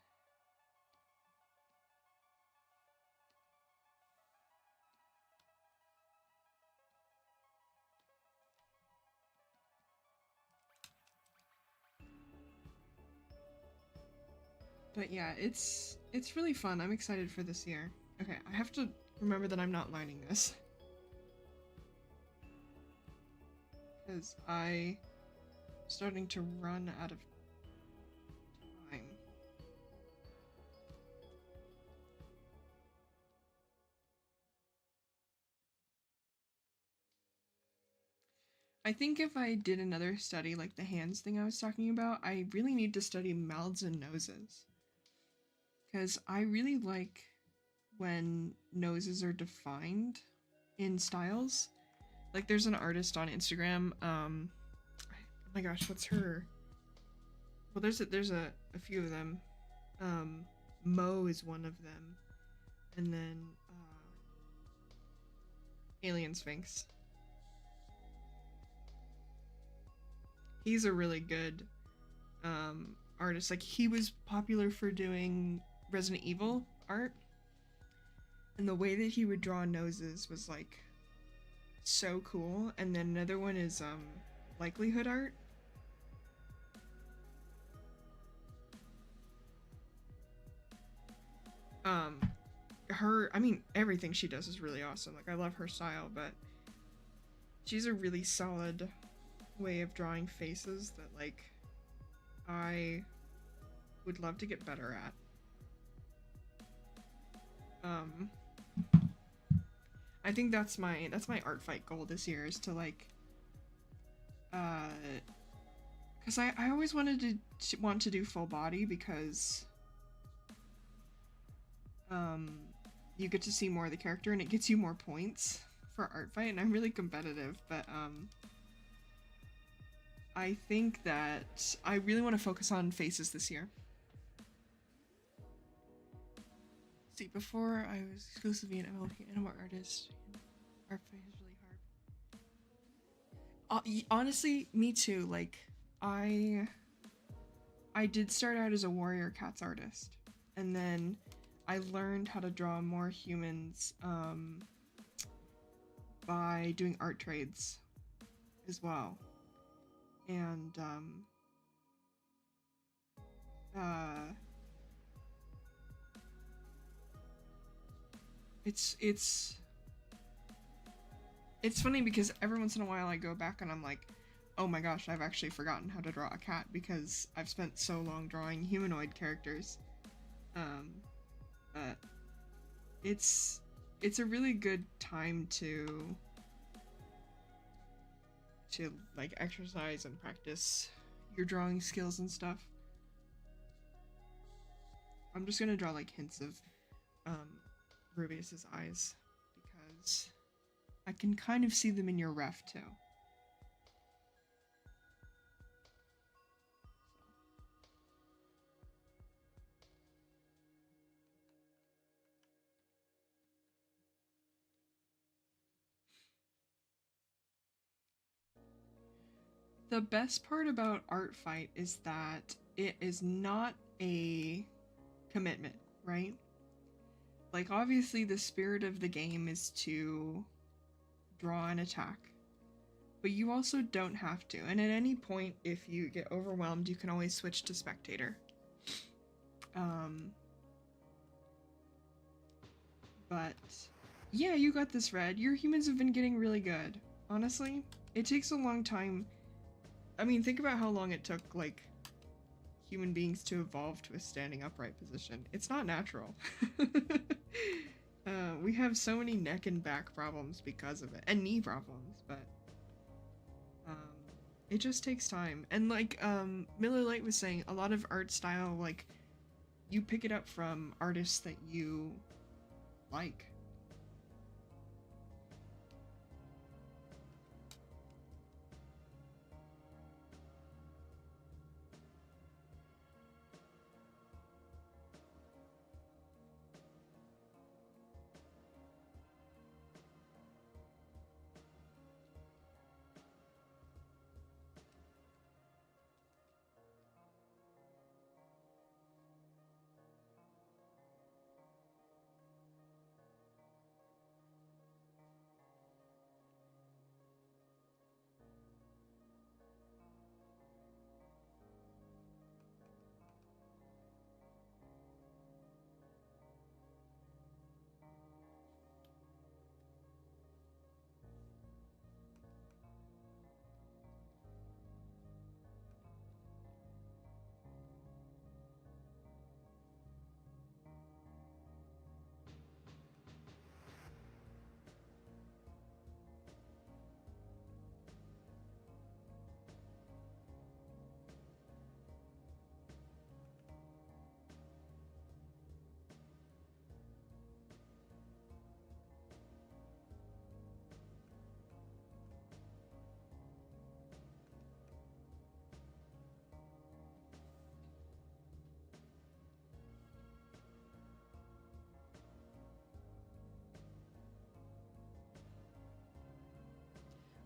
but yeah, it's really fun. I'm excited for this year. Okay, I have to remember that I'm not lining this because I'm starting to run out of time. I think if I did another study like the hands thing I was talking about, I really need to study mouths and noses. Because I really like when noses are defined in styles. Like there's an artist on Instagram, oh my gosh, what's her? Well, there's a few of them. Mo is one of them. And then Alien Sphinx. He's a really good artist. Like he was popular for doing Resident Evil art, and the way that he would draw noses was like so cool. And then another one is likelihood art. I mean everything she does is really awesome. Like I love her style, but she's a really solid way of drawing faces that like I would love to get better at. I think that's my art fight goal this year, is to like because I always wanted to do full body, because you get to see more of the character and it gets you more points for art fight, and I'm really competitive, but I think that I really want to focus on faces this year. See, before I was exclusively an MLP animal artist, art fight is really hard. Honestly, me too. Like, I did start out as a warrior cats artist, and then I learned how to draw more humans by doing art trades as well. And it's It's funny because every once in a while I go back and I'm like, oh my gosh, I've actually forgotten how to draw a cat because I've spent so long drawing humanoid characters. But it's a really good time to like exercise and practice your drawing skills and stuff. I'm just gonna draw like hints of Rubius's eyes because I can kind of see them in your ref too. The best part about Art Fight is that it is not a commitment, right? Like, obviously the spirit of the game is to draw an attack, but you also don't have to. And at any point, if you get overwhelmed, you can always switch to spectator. But yeah, you got this, Red. Your humans have been getting really good. Honestly, it takes a long time. I mean, think about how long it took, like, human beings to evolve to a standing upright position. It's not natural. We have so many neck and back problems because of it, and knee problems, but it just takes time. And like Miller Lite was saying, a lot of art style, like, you pick it up from artists that you like.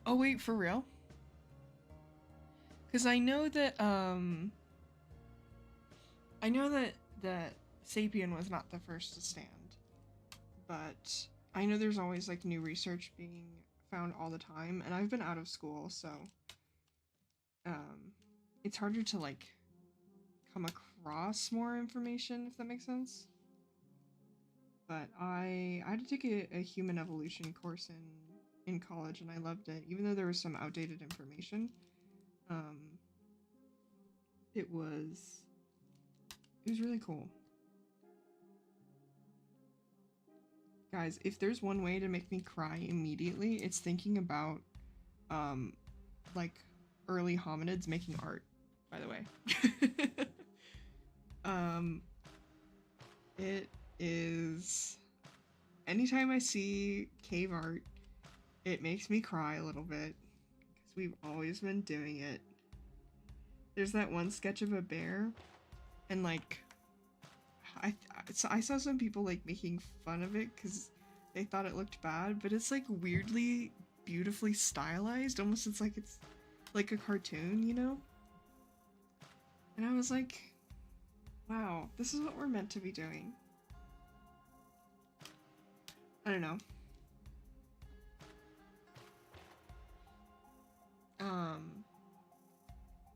Oh wait, for real? Because I know that Sapien was not the first to stand, but I know there's always like new research being found all the time, and I've been out of school, so it's harder to like come across more information, if that makes sense. But I had to take a human evolution course in college, and I loved it, even though there was some outdated information. It was really cool. Guys, if there's one way to make me cry immediately, it's thinking about like early hominids making art, by the way. It is, anytime I see cave art, it makes me cry a little bit because we've always been doing it. There's that one sketch of a bear, and like I saw some people like making fun of it because they thought it looked bad, but it's like weirdly beautifully stylized, almost it's like a cartoon, you know? And I was like, wow, this is what we're meant to be doing. I don't know.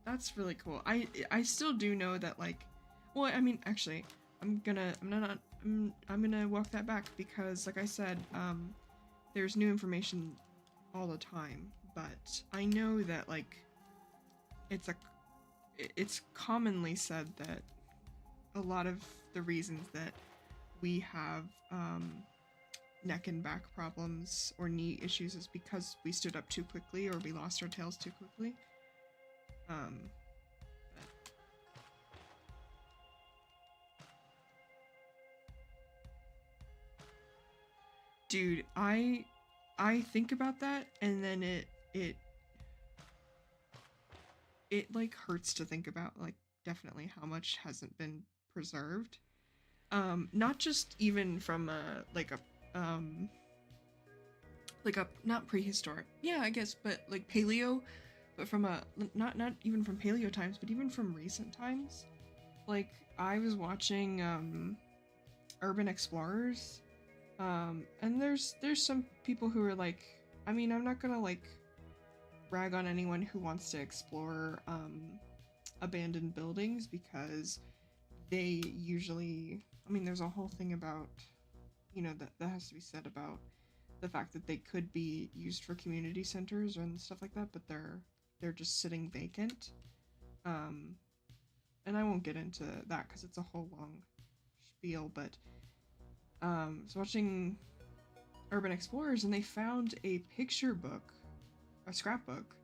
That's really cool. I still do know that, like, well, I mean, actually, I'm gonna walk that back because, like I said, there's new information all the time, but I know that like it's commonly said that a lot of the reasons that we have neck and back problems or knee issues is because we stood up too quickly or we lost our tails too quickly. Dude, I think about that, and then it like hurts to think about, like, definitely how much hasn't been preserved. Not just even from like a not prehistoric, yeah, I guess, but like paleo, but from a not even from paleo times, but even from recent times. Like I was watching urban explorers, and there's some people who are like, I mean, I'm not gonna like rag on anyone who wants to explore abandoned buildings, because they usually, I mean, there's a whole thing about, you know, that has to be said about the fact that they could be used for community centers and stuff like that, but they're just sitting vacant. Um, and I won't get into that because it's a whole long spiel, but I was watching Urban Explorers and they found a picture book, a scrapbook,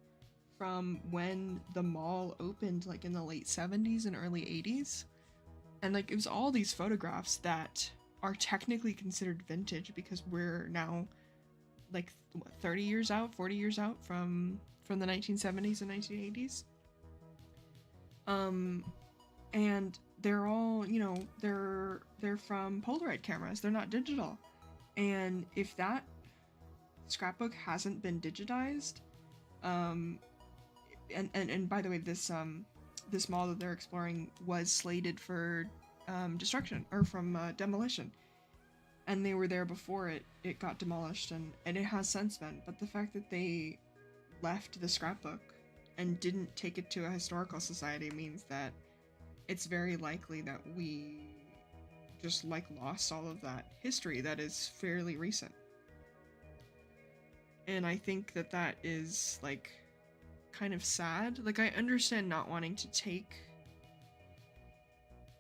from when the mall opened, like in the late 70s and early 80s. And like it was all these photographs that are technically considered vintage because we're now like what, 30 years out, 40 years out from the 1970s and 1980s. And they're all, you know, they're from Polaroid cameras. They're not digital. And if that scrapbook hasn't been digitized, and by the way, this mall that they're exploring was slated for destruction, or from demolition, and they were there before it got demolished, and it has since been. But the fact that they left the scrapbook and didn't take it to a historical society means that it's very likely that we just like lost all of that history that is fairly recent. And I think that that is like kind of sad. Like I understand not wanting to take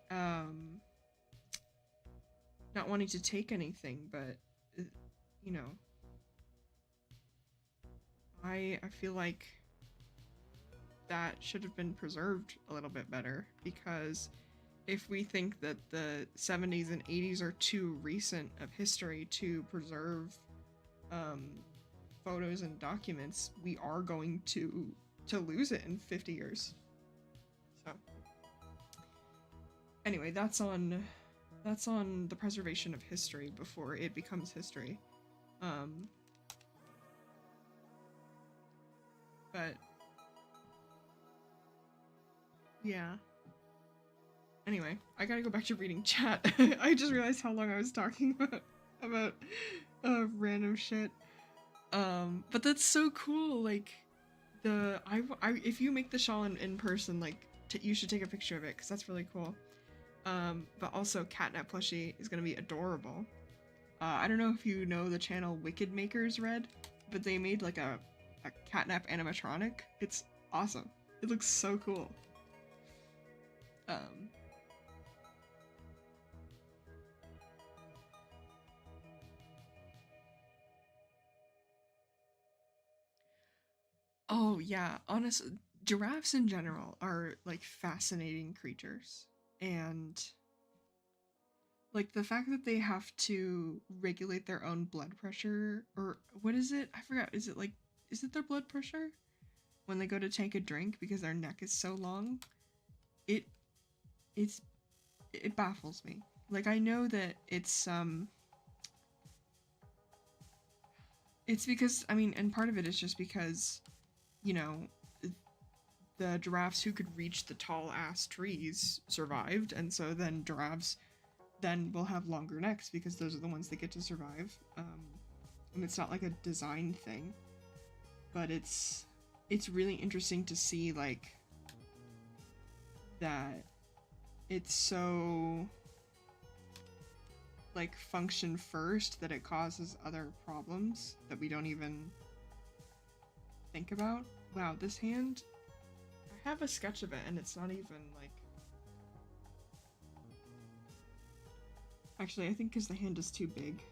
not wanting to take anything, but you know, I feel like that should have been preserved a little bit better, because if we think that the 70s and 80s are too recent of history to preserve photos and documents, we are going to lose it in 50 years. So anyway, that's on the preservation of history before it becomes history. But yeah. Anyway, I gotta go back to reading chat. I just realized how long I was talking about random shit. But that's so cool. Like if you make the shawl in person, like you should take a picture of it because that's really cool. But also catnap plushie is gonna be adorable. I don't know if you know the channel Wicked Makers Red, but they made like a catnap animatronic. It's awesome. It looks so cool. Oh yeah, honestly, giraffes in general are like fascinating creatures. And like the fact that they have to regulate their own blood pressure, or what is it? I forgot. Is it their blood pressure when they go to take a drink because their neck is so long? It it's it baffles me. Like I know that it's because, I mean, and part of it is just because, you know, the giraffes who could reach the tall ass trees survived, and so then giraffes then will have longer necks because those are the ones that get to survive. And it's not like a design thing, but it's really interesting to see like that it's so like function first that it causes other problems that we don't even think about. Wow, this hand, I have a sketch of it and it's not even like, actually I think because the hand is too big.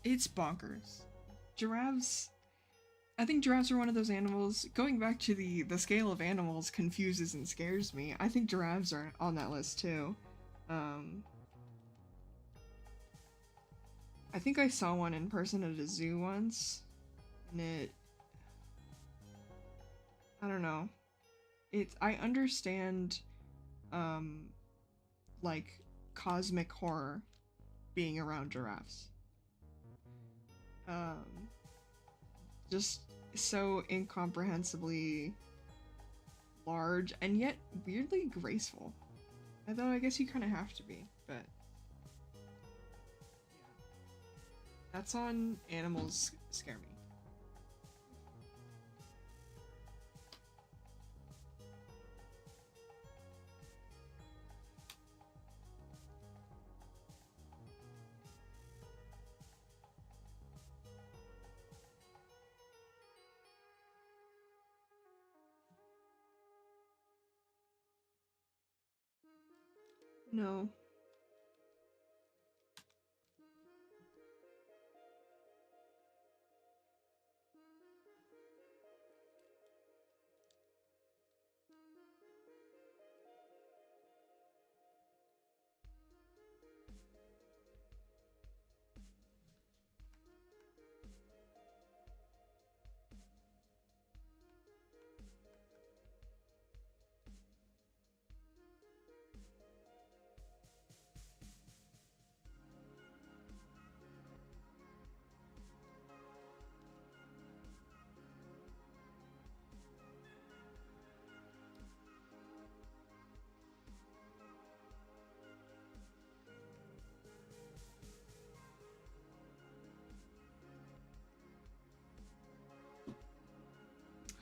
It's bonkers. Giraffes, I think giraffes are one of those animals, going back to the scale of animals confuses and scares me. I think giraffes are on that list too. I think I saw one in person at a zoo once, and I don't know. I understand, like, cosmic horror being around giraffes. Just so incomprehensibly large and yet weirdly graceful. Although I guess you kind of have to be, but yeah. That's on Animals Scare Me. No.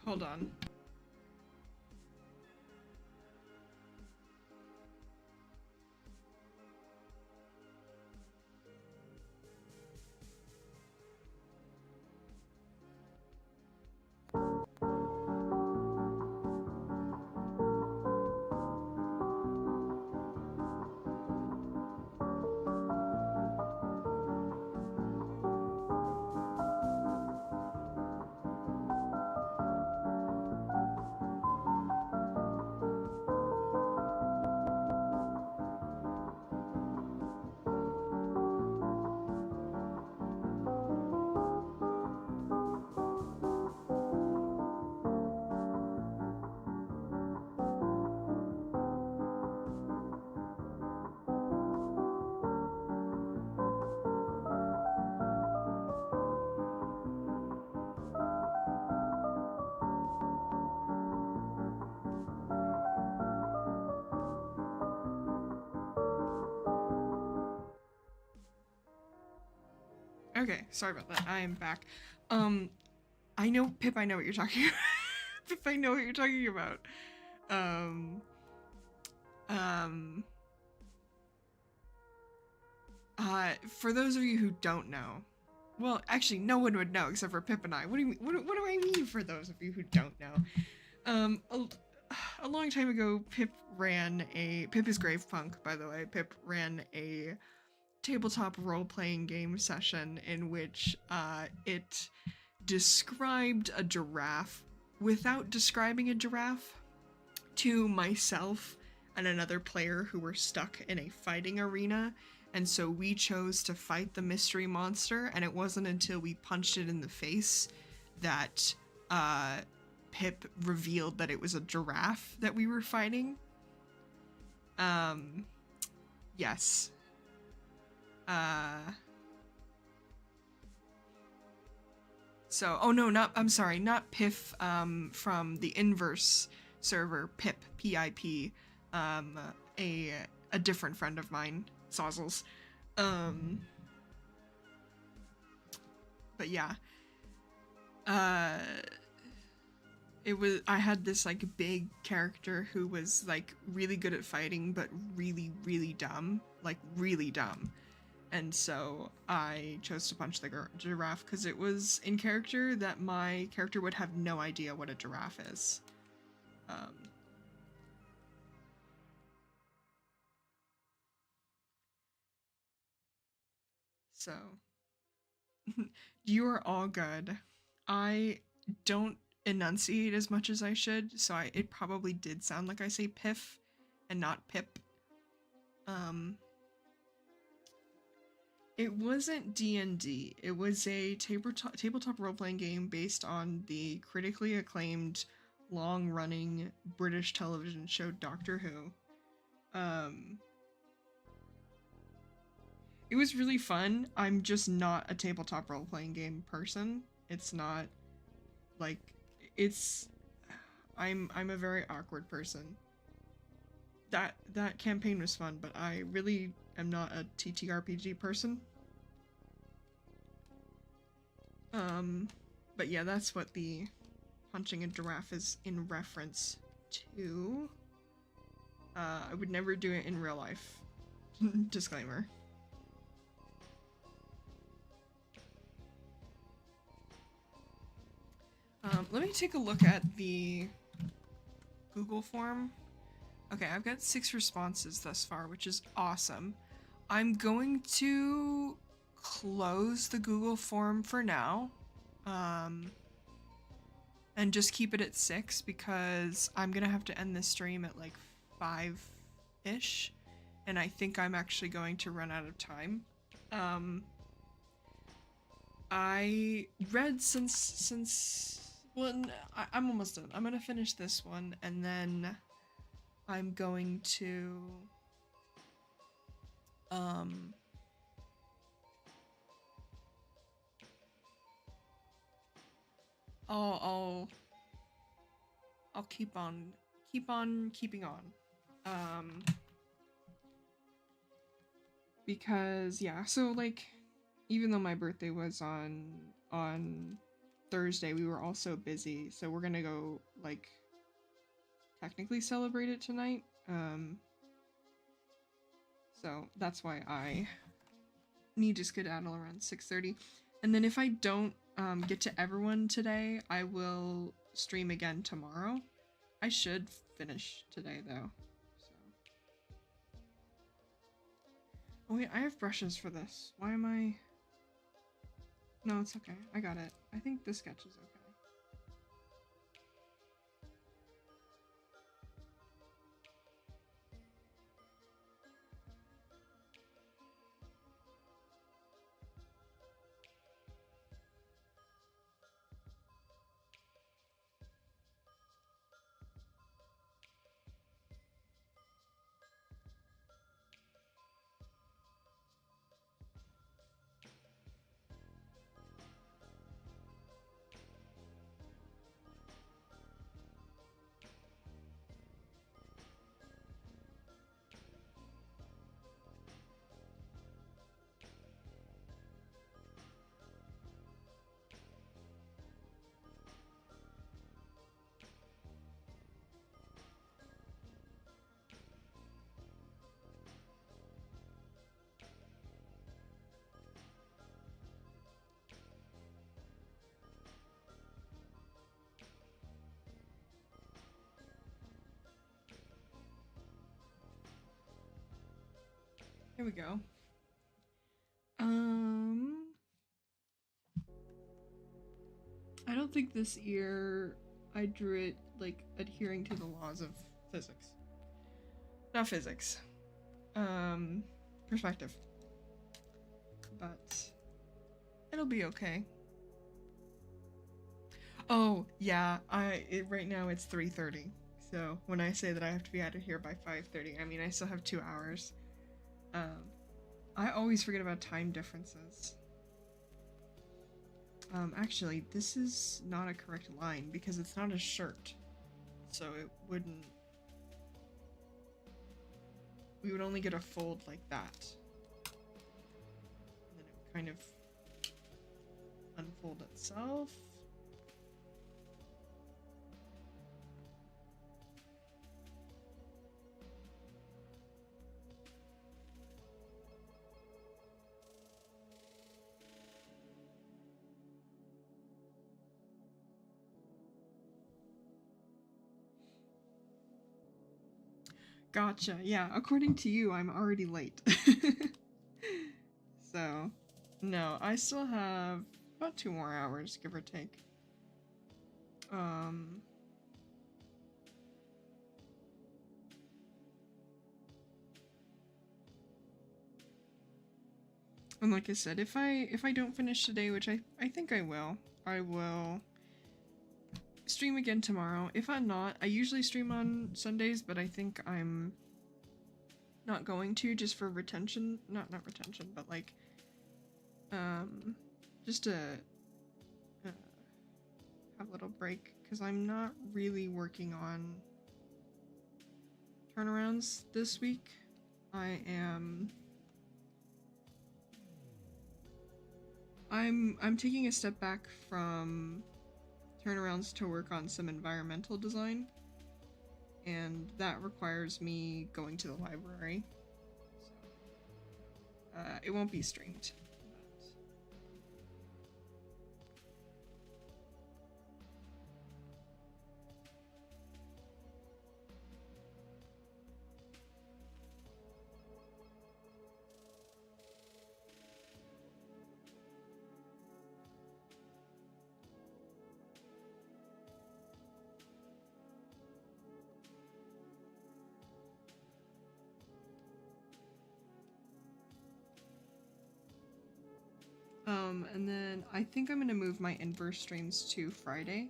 Hold on. Okay, sorry about that. I am back. I know, Pip, I know what you're talking about. Pip, I know what you're talking about. Um, um, for those of you who don't know, well, actually, no one would know except for Pip and I. What do you mean? What do I mean for those of you who don't know? A long time ago, Pip is Grave Punk, by the way. Pip ran a tabletop role-playing game session in which it described a giraffe without describing a giraffe to myself and another player who were stuck in a fighting arena. And so we chose to fight the mystery monster, and it wasn't until we punched it in the face that Pip revealed that it was a giraffe that we were fighting. Yes. So, oh no, I'm sorry, not Piff, from the Inverse server, Pip, P-I-P, a different friend of mine, Sozzles. But yeah. I had this like big character who was like really good at fighting, but really, really dumb, like really dumb. And so I chose to punch the giraffe because it was in character that my character would have no idea what a giraffe is. So you are all good. I don't enunciate as much as I should, so it probably did sound like I say Piff and not Pip. It wasn't D&D. It was a tabletop role-playing game based on the critically acclaimed, long-running British television show Doctor Who. It was really fun. I'm just not a tabletop role-playing game person. It's not like I'm a very awkward person. That campaign was fun, but I really am not a TTRPG person. But yeah, that's what the punching a giraffe is in reference to. I would never do it in real life. Disclaimer. Let me take a look at the Google form. Okay, I've got 6 responses thus far, which is awesome. I'm going to close the Google form for now. And just keep it at 6 because I'm gonna have to end this stream at like 5-ish. And I think I'm actually going to run out of time. I read I'm almost done. I'm gonna finish this one and then I'm going to I'll keep on keeping on. Because yeah, so like even though my birthday was on Thursday, we were also busy, so we're gonna go like technically celebrate it tonight. So that's why I need to skedaddle around 6:30. And then if I don't get to everyone today, I will stream again tomorrow. I should finish today though. So. Oh wait, I have brushes for this. Why am I... No, it's okay. I got it. I think this sketch is okay. Here we go. I don't think this ear I drew it like adhering to the laws of physics. Not physics. Perspective. But it'll be okay. Oh, yeah, right now it's 3:30. So when I say that I have to be out of here by 5:30, I mean I still have 2 hours. I always forget about time differences. Actually, this is not a correct line because it's not a shirt. So it wouldn't... We would only get a fold like that. And then it would kind of unfold itself. Gotcha. Yeah, according to you, I'm already late. So, no, I still have about 2 more hours, give or take. And like I said, if I don't finish today, which I think I will stream again tomorrow. If I'm not, I usually stream on Sundays, but I think I'm not going to, just for retention. Not retention, but like, just to have a little break, because I'm not really working on turnarounds this week. I'm taking a step back from turnarounds to work on some environmental design, and that requires me going to the library. So, it won't be streamed. And then I think I'm gonna move my inverse streams to Friday,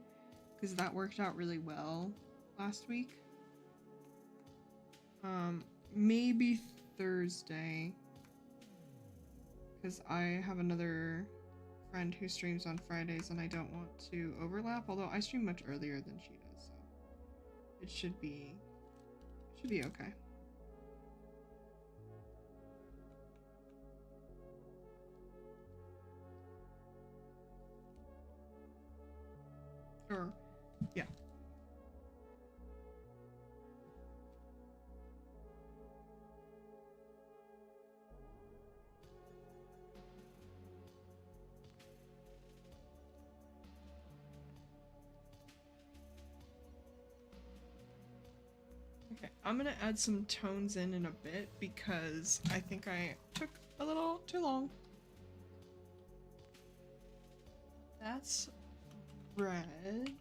because that worked out really well last week. Maybe Thursday, because I have another friend who streams on Fridays and I don't want to overlap, although I stream much earlier than she does, so it should be okay. Or, yeah. Okay, I'm gonna add some tones in a bit because I think I took a little too long. That's red.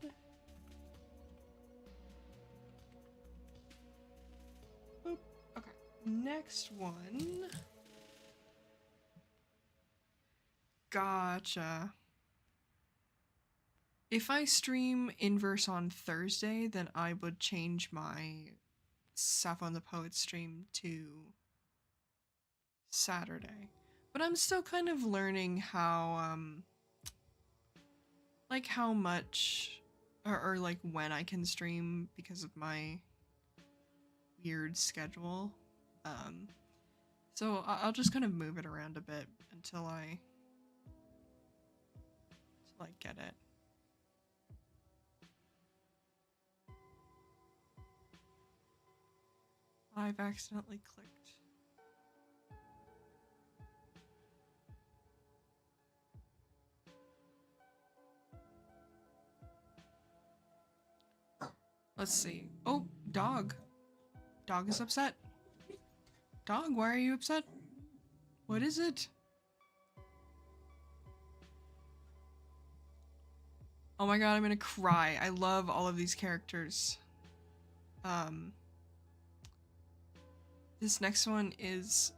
Boop. Okay, next one. Gotcha. If I stream Inverse on Thursday, then I would change my Sappho and the Poet stream to Saturday. But I'm still kind of learning how, like how much, or like when I can stream because of my weird schedule. So I'll just kind of move it around a bit until I get it. I've accidentally clicked. Let's see. Oh, dog. Dog is upset. Dog, why are you upset? What is it? Oh my god, I'm gonna cry. I love all of these characters. This next one is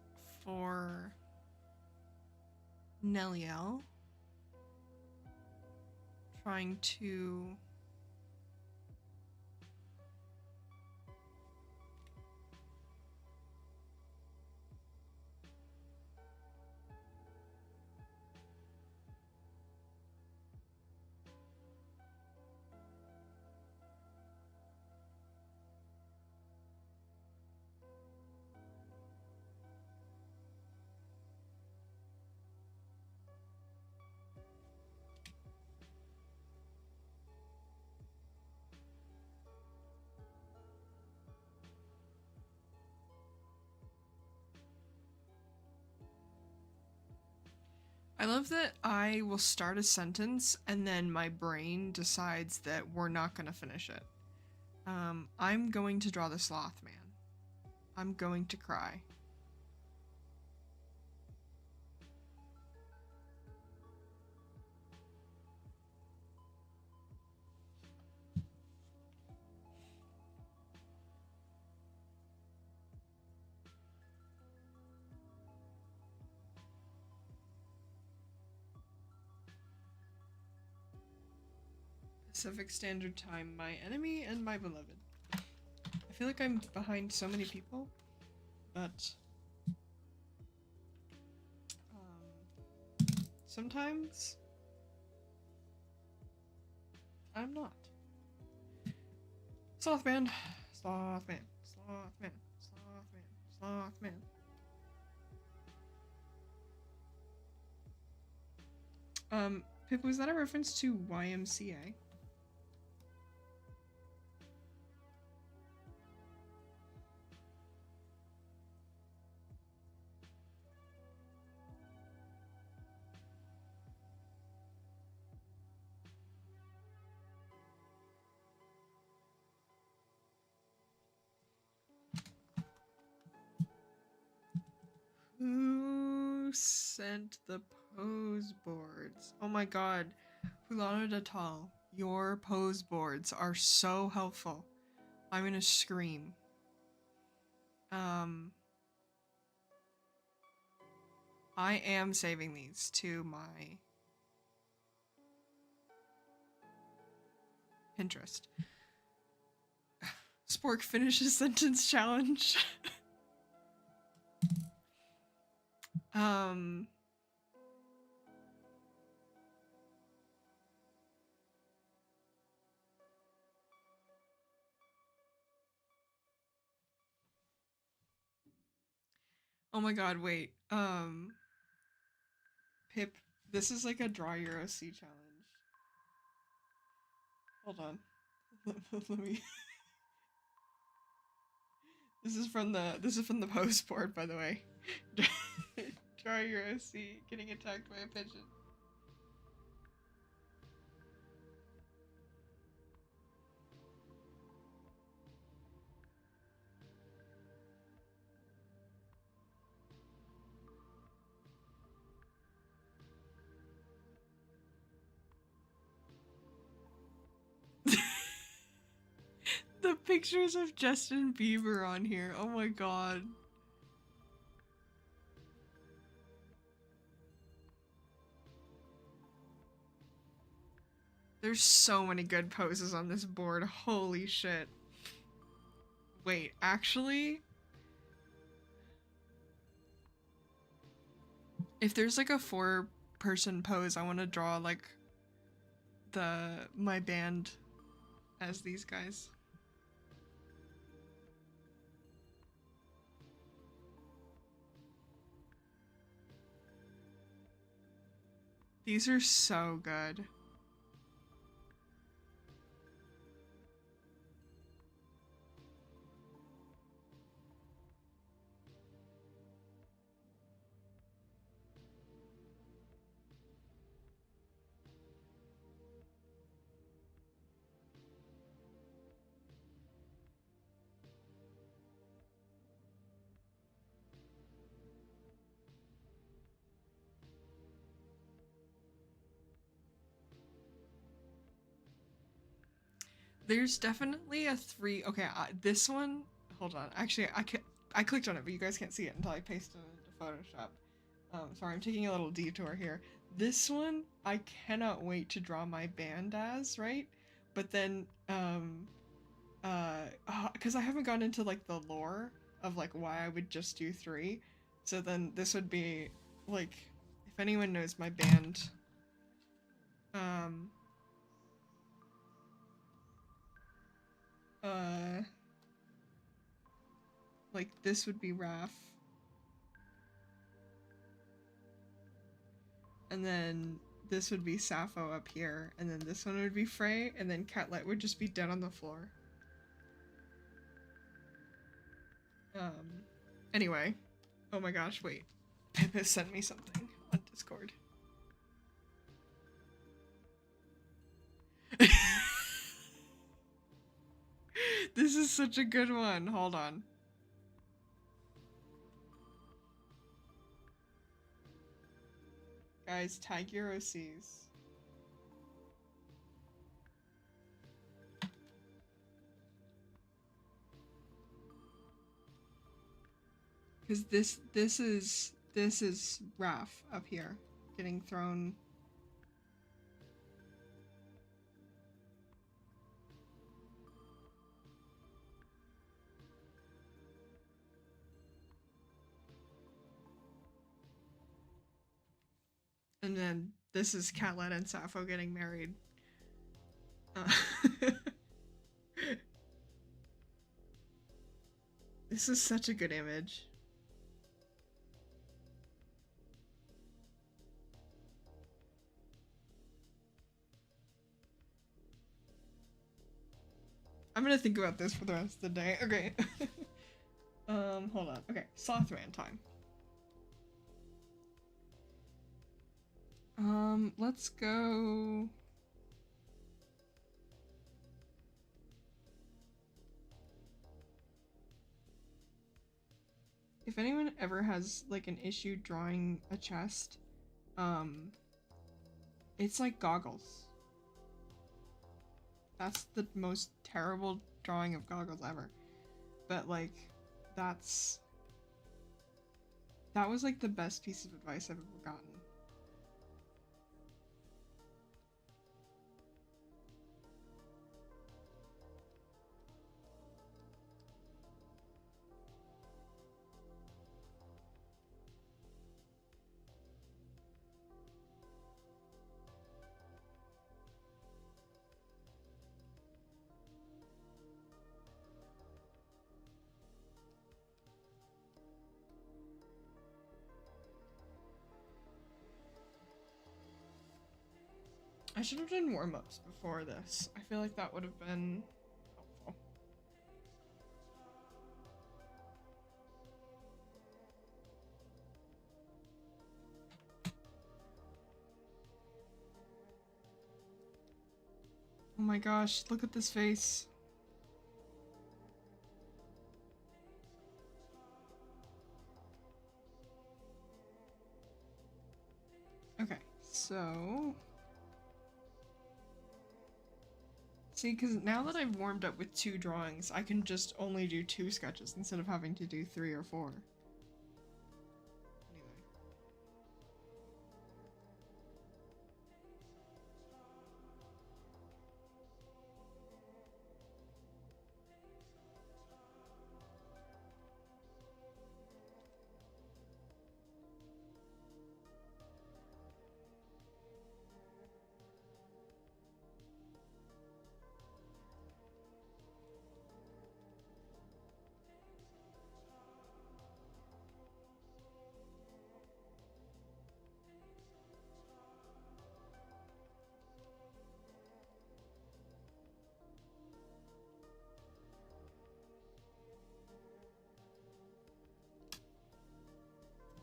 for Nelliel. Trying to... I love that I will start a sentence and then my brain decides that we're not gonna finish it. I'm going to draw the sloth man. I'm going to cry. Pacific Standard Time, my enemy and my beloved. I feel like I'm behind so many people, but sometimes I'm not. Slothman, Slothman, Slothman, Slothman, Slothman. Pip, was that a reference to YMCA? Who sent the pose boards? Oh my god. Hulana Datal, your pose boards are so helpful. I'm gonna scream. I am saving these to my Pinterest. Spork, finish a sentence challenge. Oh my god, wait. Pip, this is like a draw your OC challenge. Hold on. Let me This is from the post board, by the way. Draw your OC getting attacked by a pigeon. The pictures of Justin Bieber on here. Oh my god. There's so many good poses on this board. Holy shit. Wait, actually? If there's like a 4-person pose, I want to draw like my band as these guys. These are so good. There's definitely a 3. Okay, this one. Hold on. Actually, I clicked on it, but you guys can't see it until I pasted it into Photoshop. Sorry, I'm taking a little detour here. This one, I cannot wait to draw my band as, right? But then, because I haven't gone into like the lore of like why I would just do 3. So then this would be like, if anyone knows my band, um, uh, like this would be Raph. And then this would be Sappho up here, and then this one would be Frey, and then Catlet would just be dead on the floor. Anyway. Oh my gosh, wait. Pippa sent me something on Discord. This is such a good one. Hold on. Guys, tag your OCs. Because this is Raph up here getting thrown. And then this is Catlet and Sappho getting married. This is such a good image. I'm gonna think about this for the rest of the day. Okay. Hold on. Okay, Slothman time. Let's go. If anyone ever has like an issue drawing a chest, it's like Goggles. That's the most terrible drawing of Goggles ever. But like, that was like the best piece of advice I've ever gotten. I should have done warm-ups before this. I feel like that would have been helpful. Oh my gosh, look at this face. Okay, so... See, because now that I've warmed up with 2 drawings, I can just only do 2 sketches instead of having to do 3 or 4. Anyway.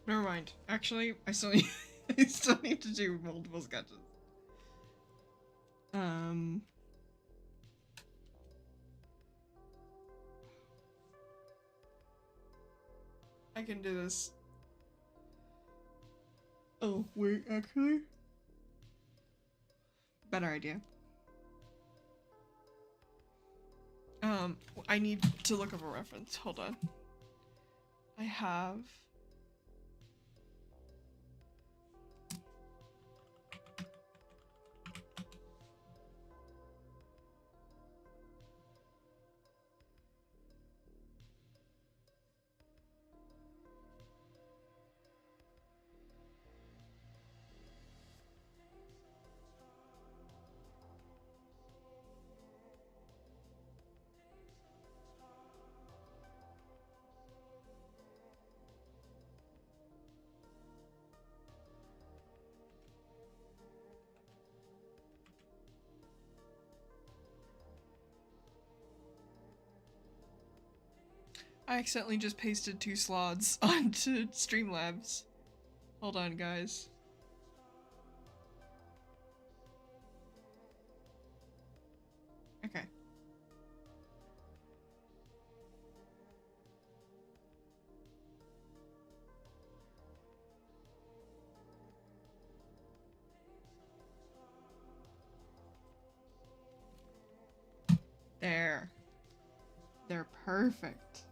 Never mind. Actually, I still need, I still need to do multiple sketches. I can do this. Oh, wait, actually? Better idea. I need to look up a reference. Hold on. I have... I accidentally just pasted 2 slots onto Streamlabs. Hold on, guys. Okay. There. They're perfect.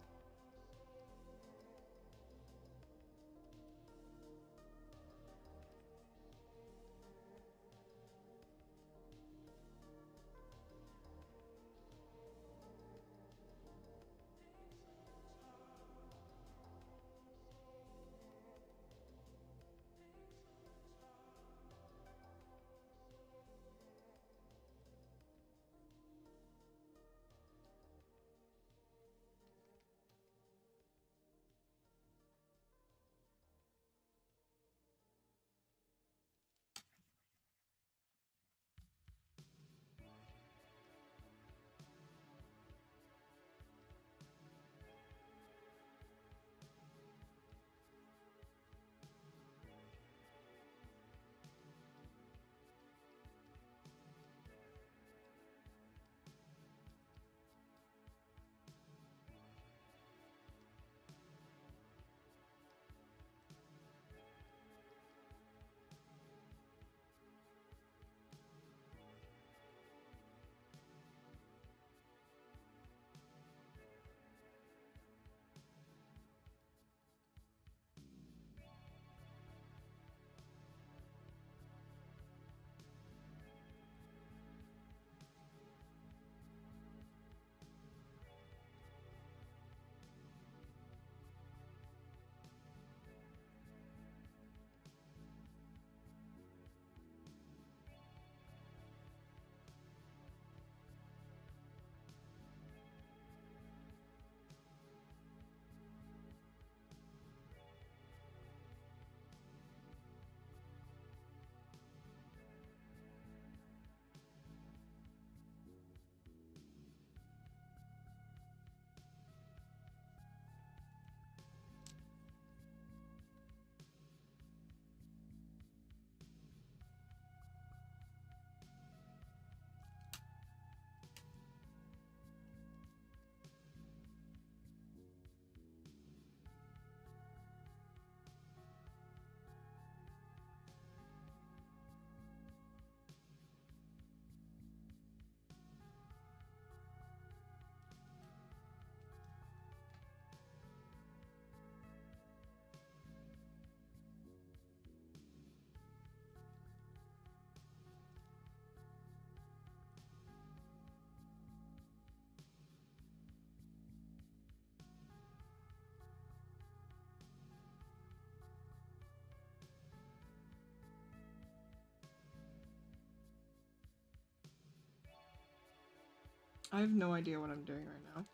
I have no idea what I'm doing right now.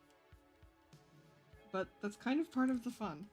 But that's kind of part of the fun.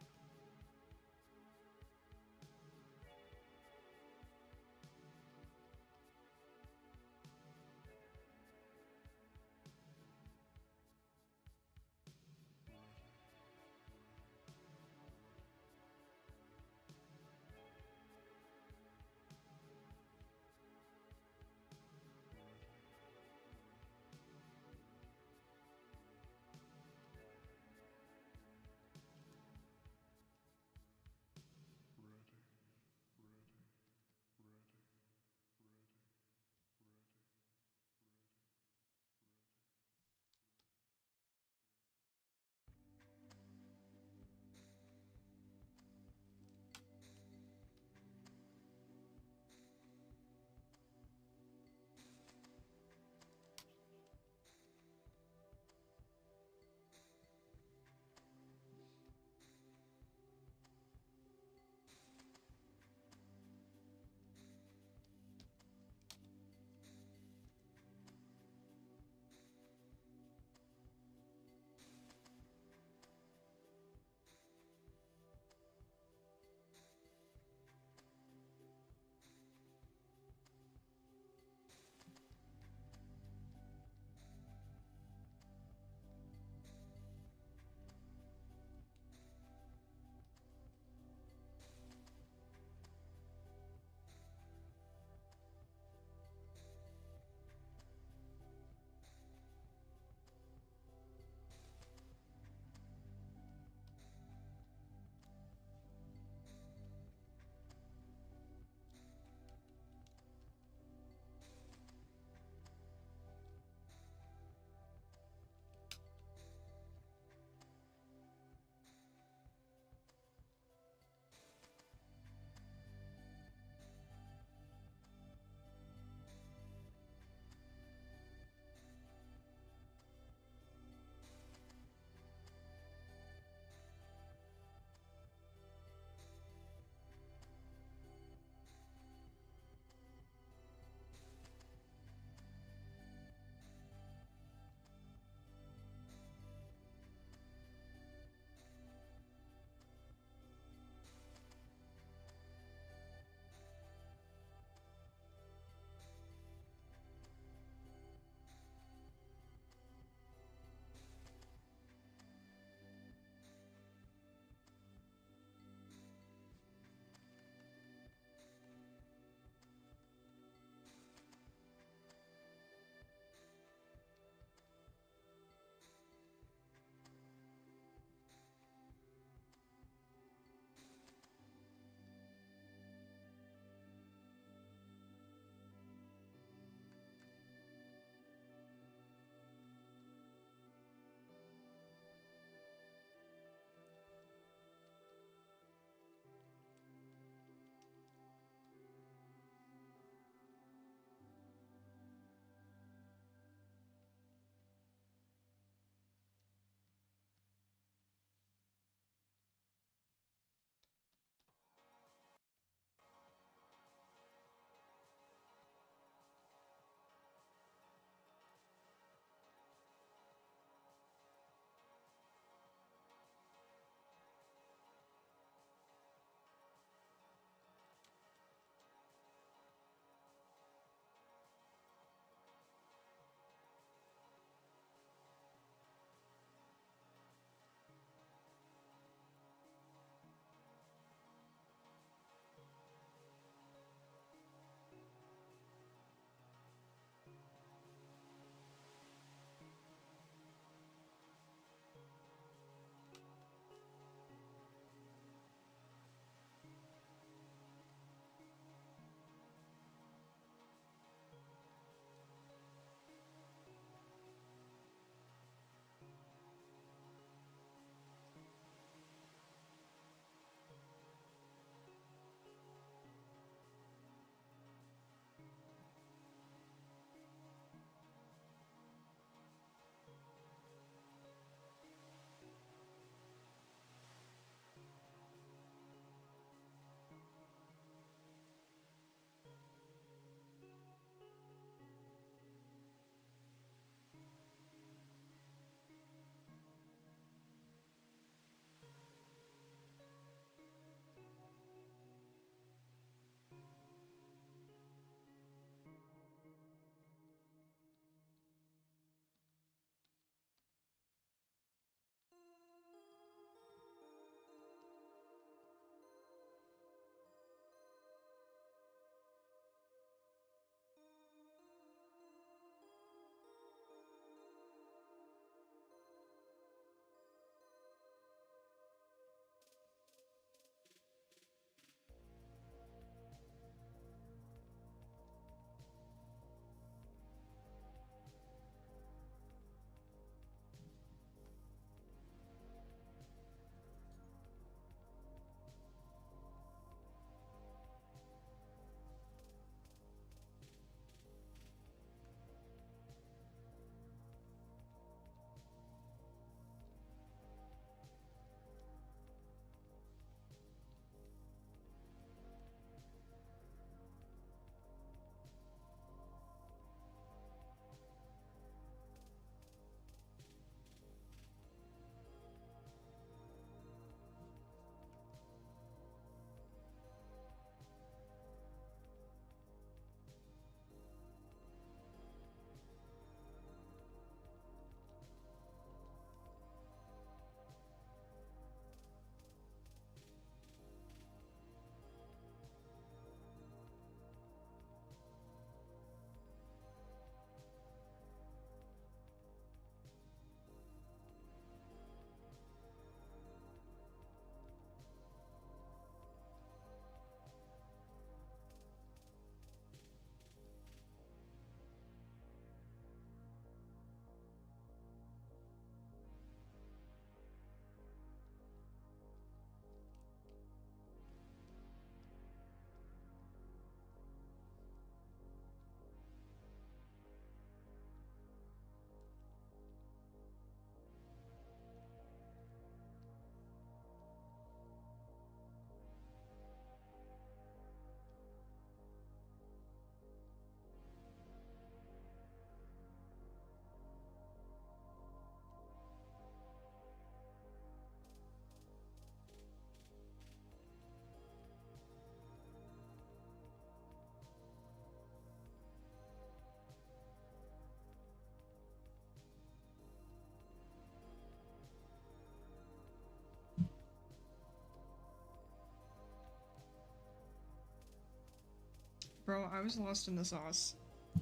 Bro, I was lost in the sauce.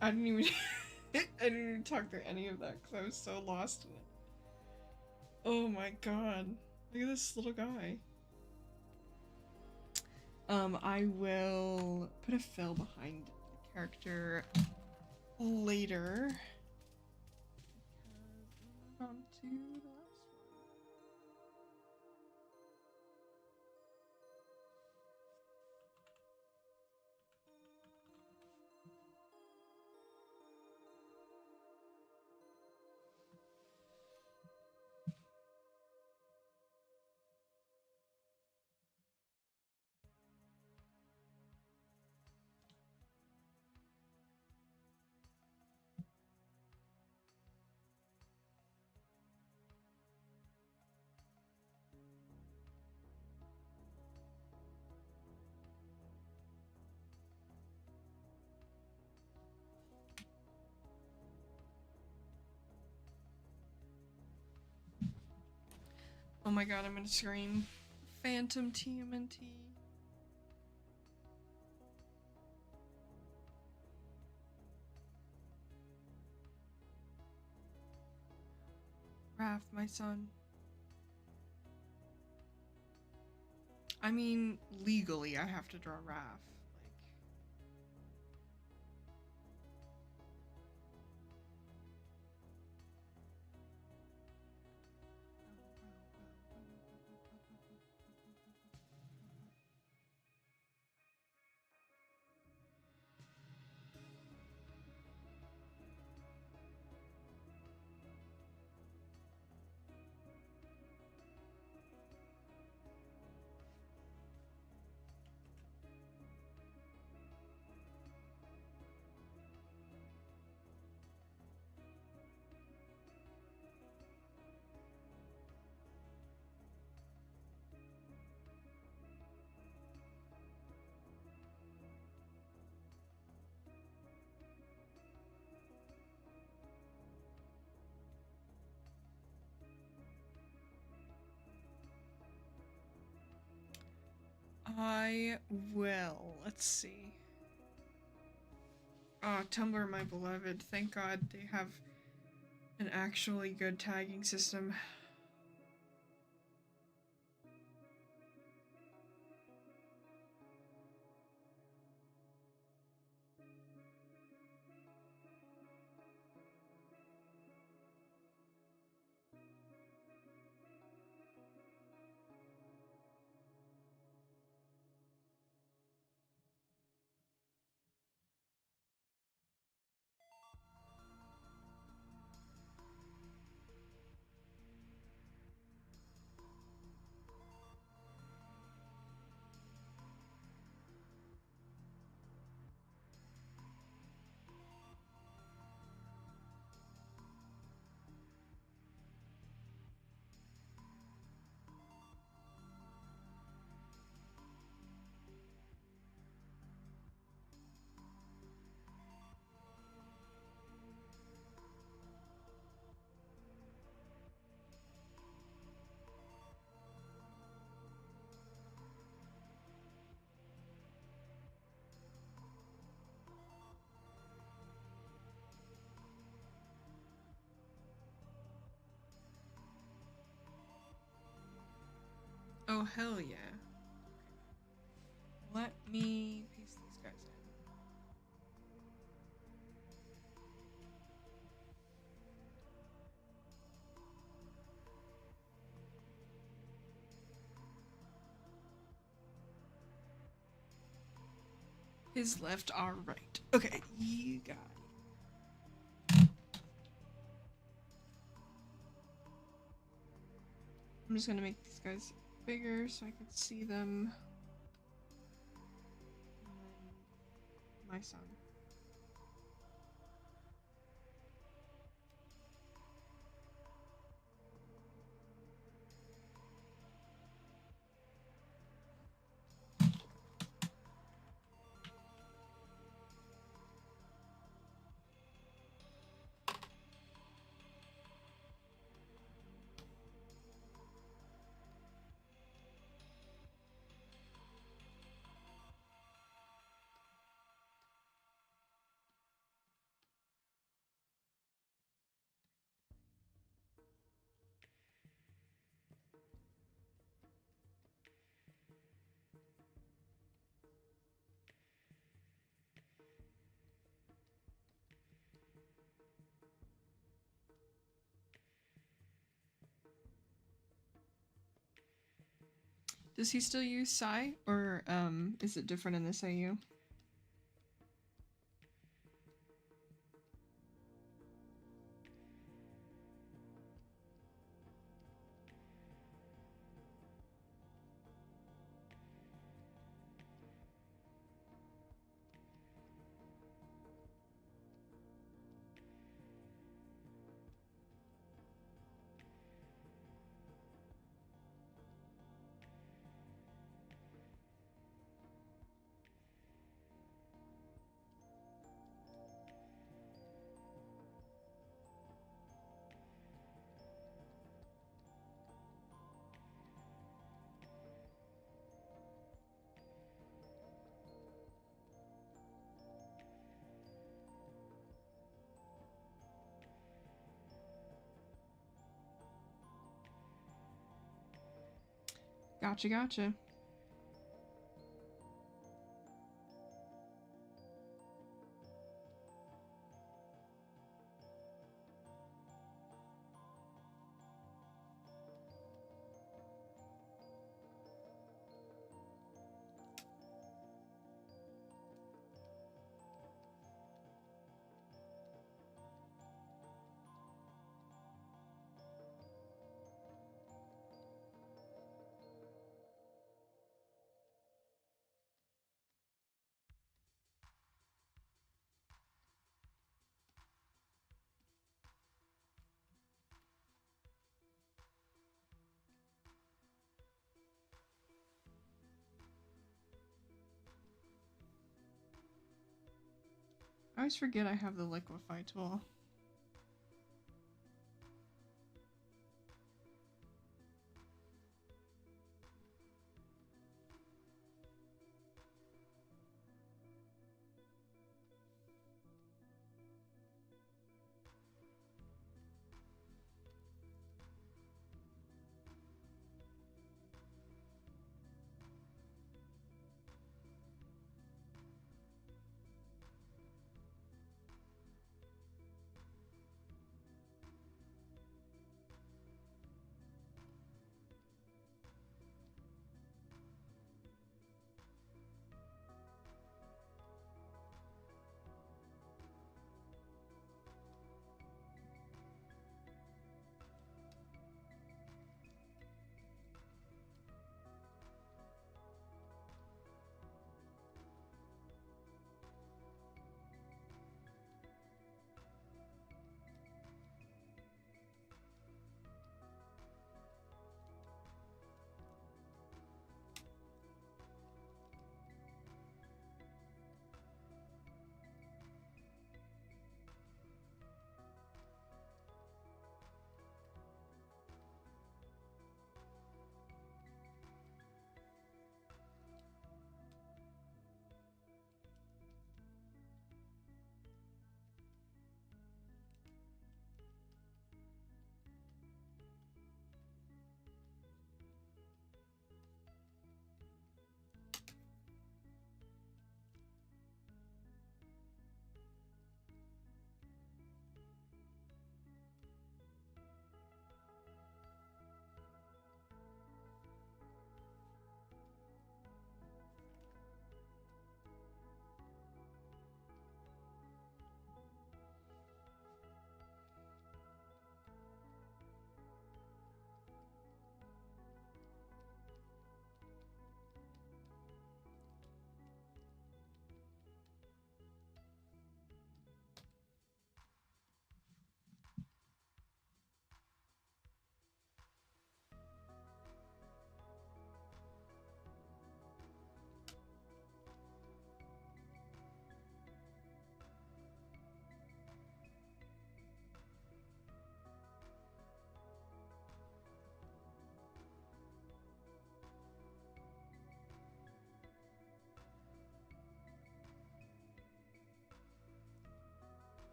I didn't even I didn't even talk through any of that because I was so lost in it. Oh my god. Look at this little guy. I will put a fill behind the character later. Because we're on to the last one. Oh my god, I'm gonna scream. Phantom TMNT. Raph, my son. I mean, legally I have to draw Raph. I will. Let's see. Oh, Tumblr, my beloved. Thank God they have an actually good tagging system. Oh, hell yeah. Let me paste these guys in. His left, our right. Okay, you got it. I'm just gonna make these guys bigger so I can see them. And my son. Does he still use Psy, or is it different in this AU? Gotcha, gotcha. I always forget I have the liquefy tool.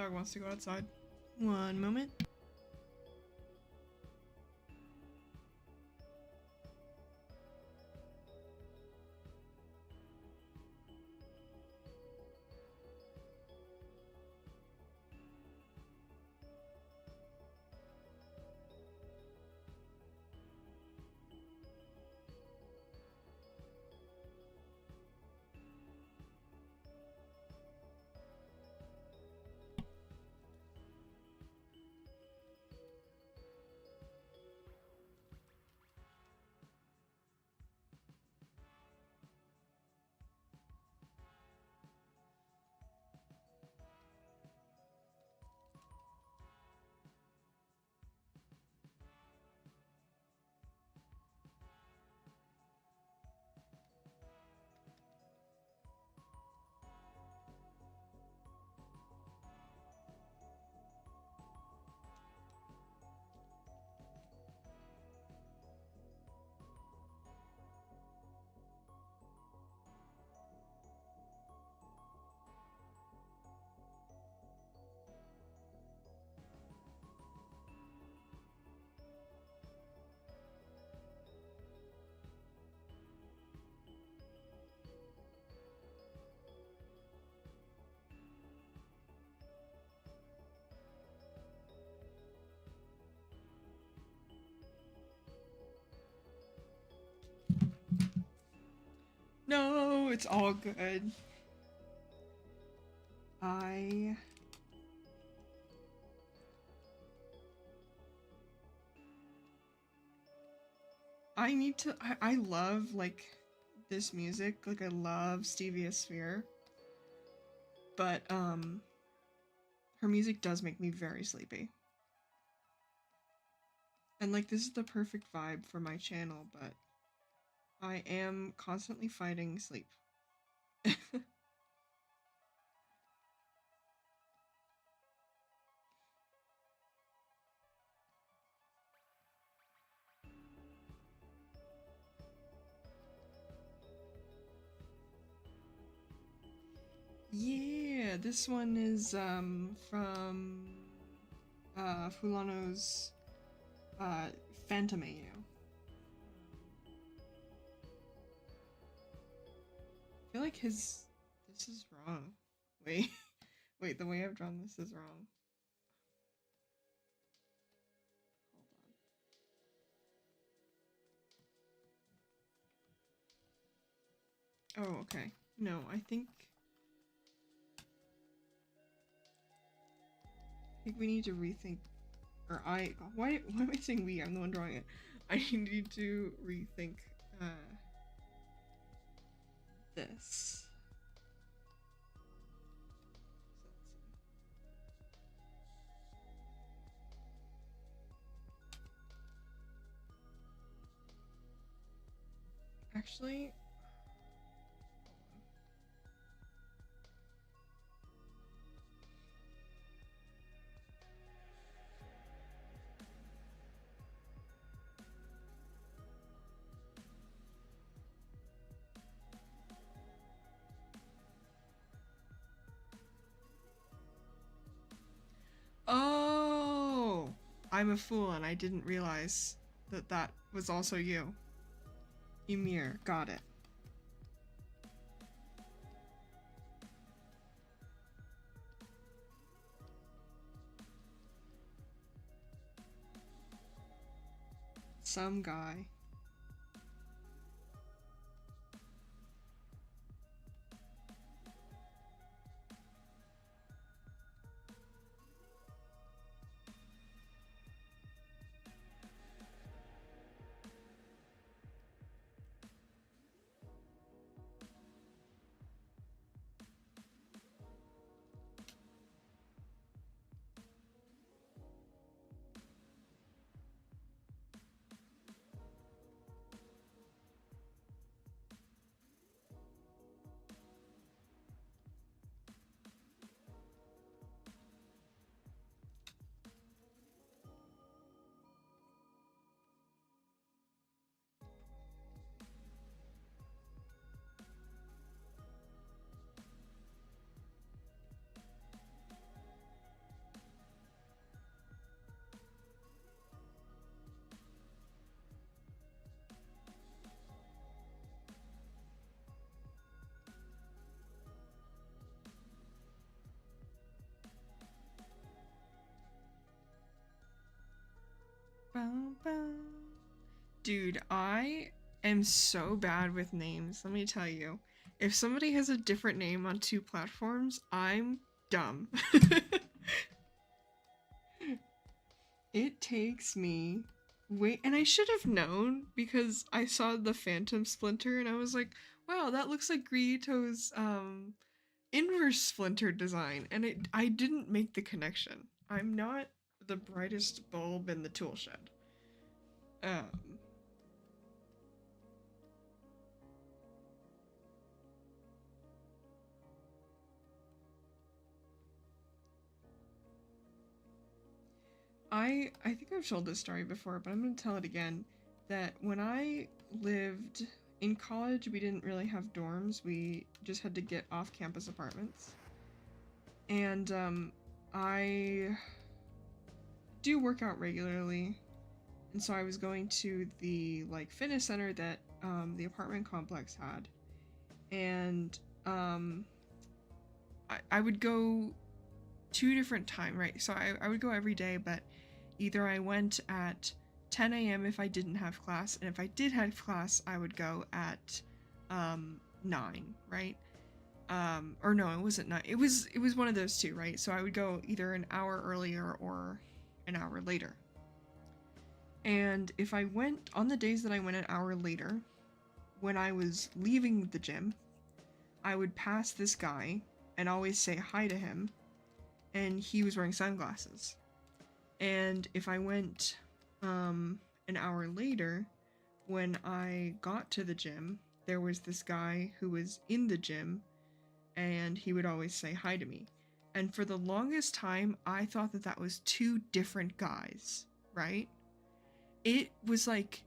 Dog wants to go outside. One moment. No, it's all good. I need to I love like this music. Like I love Stevia Sphere. But her music does make me very sleepy. And like this is the perfect vibe for my channel, but I am constantly fighting sleep. Yeah, this one is from Fulano's Phantom AU. I feel like this is wrong. Wait, wait, the way I've drawn this is wrong. Hold on. Oh, okay. No, I think we need to rethink, or why am I saying we? I'm the one drawing it. I need to rethink this. Actually, oh, I'm a fool and I didn't realize that that was also you. Ymir, got it. Some guy. Bow, bow. Dude, I am so bad with names, let me tell you. If somebody has a different name on 2 platforms, I'm dumb. It takes me wait, and I should have known because I saw the Phantom Splinter and I was like, wow, that looks like Grieto's inverse splinter design, and I didn't make the connection. I'm not the brightest bulb in the tool shed. I think I've told this story before, but I'm gonna tell it again. That when I lived in college, we didn't really have dorms. We just had to get off-campus apartments. And I do work out regularly, and so I was going to the like fitness center that the apartment complex had, and I would go 2 different times, right? So I would go every day, but either I went at 10 a.m. if I didn't have class, and if I did have class, I would go at 9, right? Or no, it wasn't 9. It was one of those 2, right? So I would go either an hour earlier or an hour later. And if I went on the days that I went an hour later, when I was leaving the gym, I would pass this guy and always say hi to him, and he was wearing sunglasses. And if I went an hour later, when I got to the gym, there was this guy who was in the gym, and he would always say hi to me. And for the longest time, I thought that that was 2 different guys, right? It was like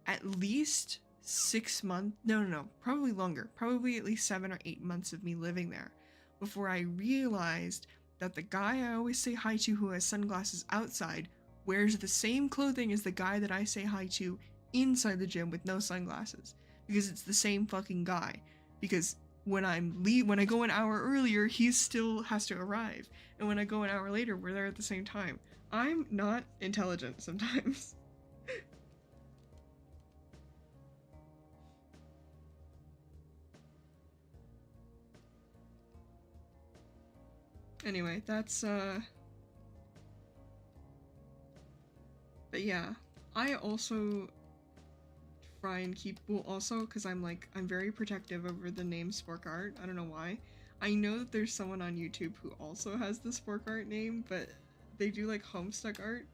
at least 6 months, no, probably longer, probably at least 7 or 8 months of me living there before I realized that the guy I always say hi to who has sunglasses outside wears the same clothing as the guy that I say hi to inside the gym with no sunglasses, because it's the same fucking guy. Because when I go an hour earlier, he still has to arrive, and when I go an hour later, we're there at the same time. I'm not intelligent sometimes. Anyway, that's but yeah, I also try and keep, well, also because I'm very protective over the name Spork Art. I don't know why. I know that there's someone on YouTube who also has the Spork Art name, but they do like Homestuck art.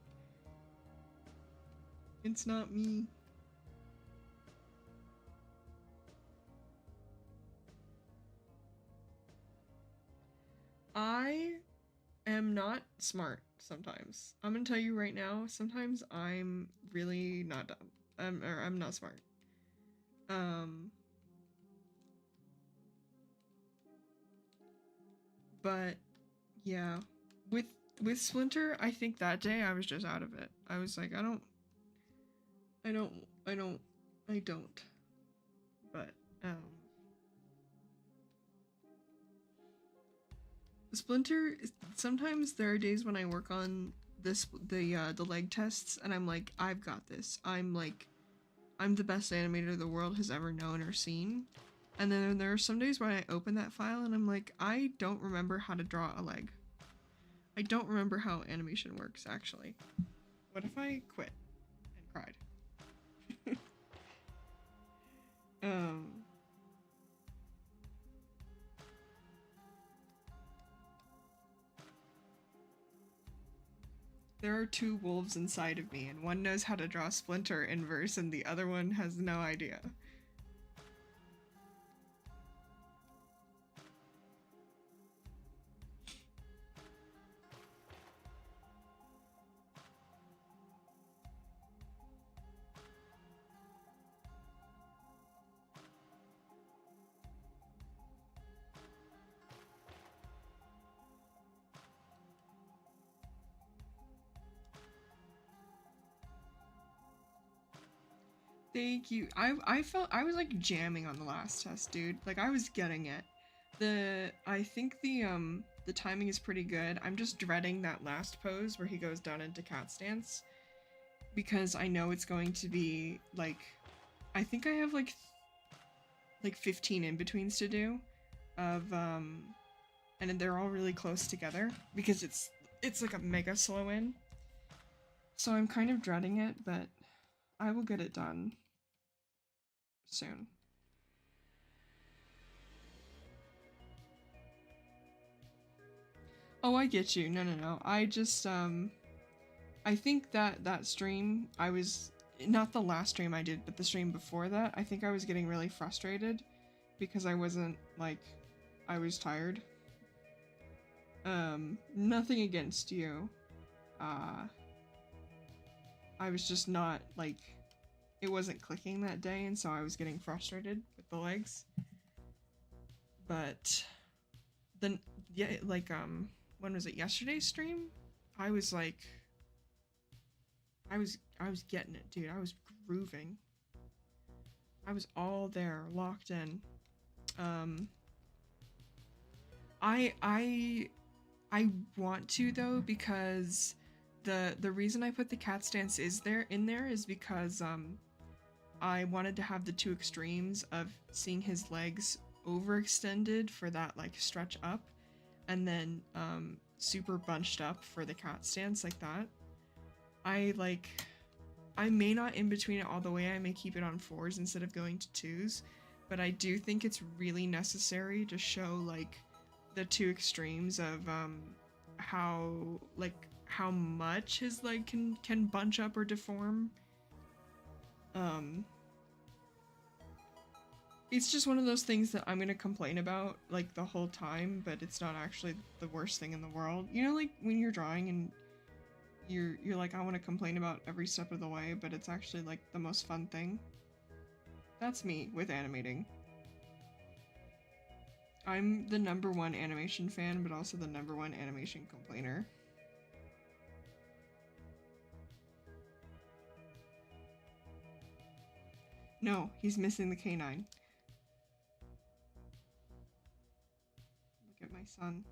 It's not me. I am not smart sometimes. I'm gonna tell you right now, sometimes I'm really not dumb. I'm not smart. But yeah, with Splinter, I think that day I was just out of it. I was like, I don't. But Splinter, sometimes there are days when I work on the leg tests and I'm like, I've got this. I'm the best animator the world has ever known or seen. And then there are some days where I open that file and I'm like, I don't remember how to draw a leg. I don't remember how animation works, actually. What if I quit and cried? There are 2 wolves inside of me, and one knows how to draw Splinter inverse, and the other one has no idea. Thank you. I felt I was like jamming on the last test, dude. Like I was getting it. I think the timing is pretty good. I'm just dreading that last pose where he goes down into cat stance. because I know it's going to be like, I think I have like 15 in-betweens to do of and they're all really close together because it's like a mega slow in. So I'm kind of dreading it, but I will get it done soon. Oh, I get you. No. I just I think that stream I was, not the last stream I did, but the stream before that, I think I was getting really frustrated because I wasn't like, I was tired. Nothing against you. I was just not like, it wasn't clicking that day, and so I was getting frustrated with the legs. But then, yeah, like when was it? Yesterday's stream? I was like, I was getting it, dude. I was grooving. I was all there, locked in. I want to though, because the reason I put the cat stance in there is because I wanted to have the two extremes of seeing his legs overextended for that like stretch up, and then super bunched up for the cat stance like that. I may not in between it all the way. I may keep it on 4s instead of going to 2s, but I do think it's really necessary to show like the two extremes of how much his leg can bunch up or deform. It's just one of those things that I'm gonna complain about like the whole time, but it's not actually the worst thing in the world. You know, like when you're drawing and you're like, I want to complain about every step of the way, but it's actually like the most fun thing. That's me with animating. I'm the #1 animation fan, but also the #1 animation complainer. No, he's missing the canine. Look at my son.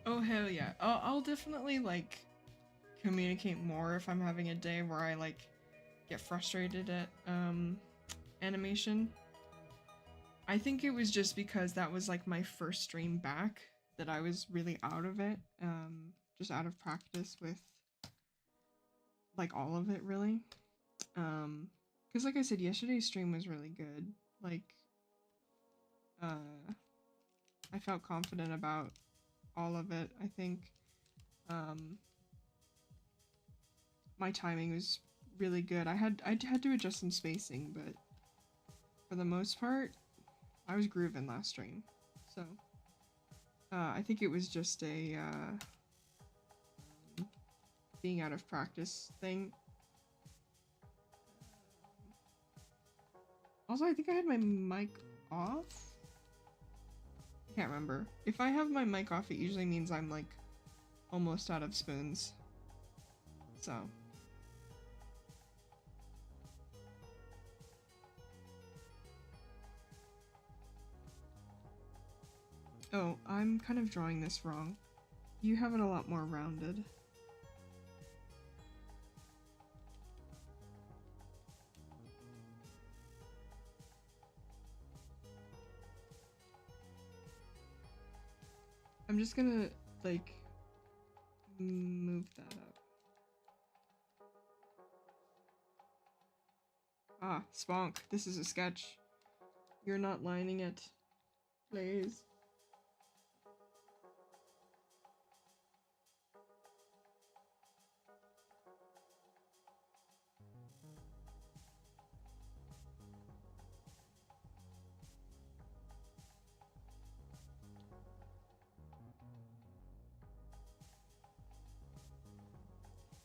Oh hell yeah. I'll definitely like communicate more if I'm having a day where I like get frustrated at animation. I think it was just because that was like my first stream back that I was really out of it. Just out of practice with like all of it really. Because like I said, yesterday's stream was really good. Like I felt confident about all of it. I think my timing was really good. I had to adjust some spacing, but for the most part, I was grooving last stream. So I think it was just a being out of practice thing. Also, I think I had my mic off. I can't remember. If I have my mic off, it usually means I'm like almost out of spoons. So. Oh, I'm kind of drawing this wrong. You have it a lot more rounded. I'm just gonna, like, move that up. Ah, Spunk, this is a sketch. You're not lining it. Please.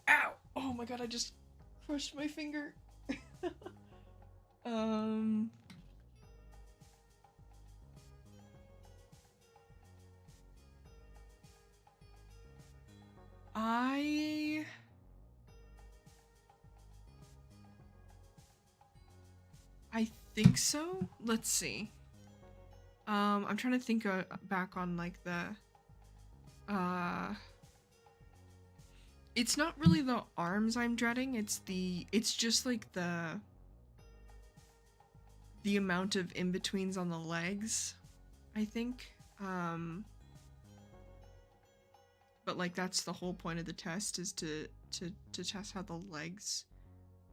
Ow! Oh my god, I just crushed my finger. I think so. Let's see. I'm trying to think back on like the it's not really the arms I'm dreading, it's just like the amount of in-betweens on the legs, I think. But like that's the whole point of the test, is to test how the legs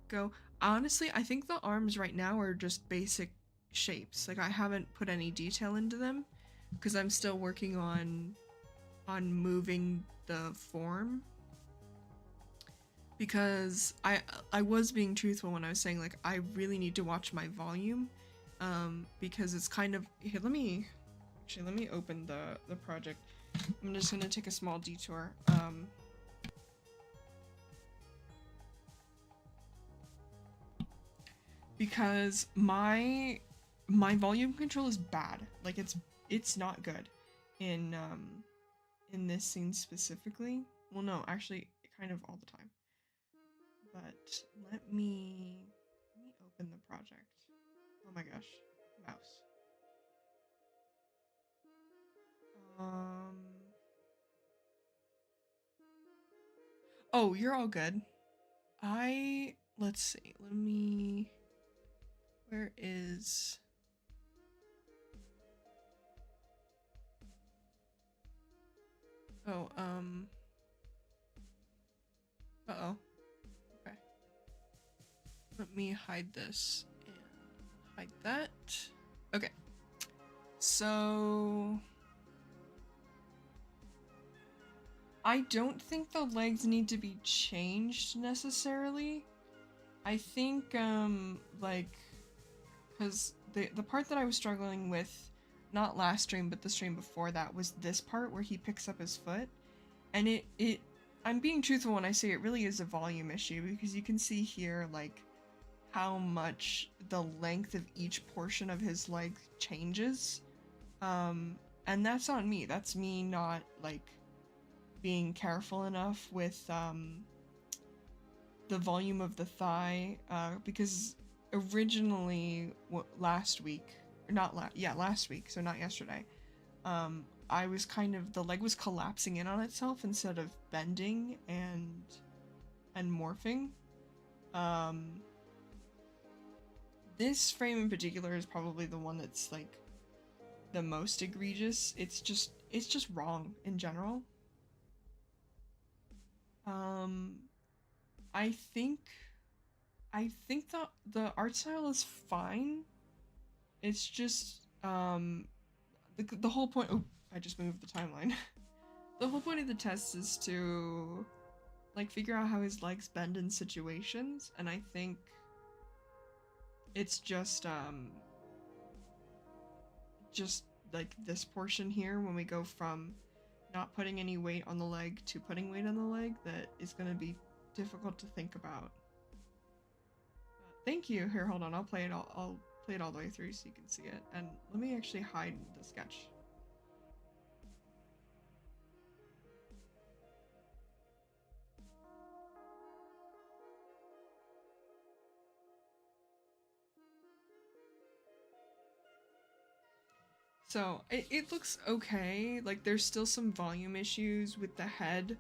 go. Honestly, I think the arms right now are just basic shapes. Like I haven't put any detail into them because I'm still working on moving the form. Because I was being truthful when I was saying like I really need to watch my volume, because it's kind of here. Let me open the project. I'm just gonna take a small detour. Because my volume control is bad. Like it's not good in this scene specifically. Well, no, actually, kind of all the time. But let me open the project. Oh my gosh, mouse. Oh, you're all good. Let's see. Where is? Oh, uh-oh. Okay. Let me hide this and hide that. Okay. So I don't think the legs need to be changed necessarily. I think like, because the part that I was struggling with, not last stream but the stream before that, was this part where he picks up his foot, and it I'm being truthful when I say it really is a volume issue, because you can see here like how much the length of each portion of his leg changes, and that's on me. That's me not like being careful enough with the volume of the thigh, because originally last week, or not last week, so not yesterday, I was kind of, the leg was collapsing in on itself instead of bending and morphing. This frame in particular is probably the one that's like the most egregious. It's just wrong in general. I think the art style is fine. It's just the whole point. Oh, I just moved the timeline. The whole point of the test is to like figure out how his legs bend in situations, and I think it's just like this portion here, when we go from not putting any weight on the leg to putting weight on the leg, that is going to be difficult to think about. Thank you. Here, hold on. I'll play it all the way through so you can see it. And let me actually hide the sketch. So it looks okay. Like there's still some volume issues with the head,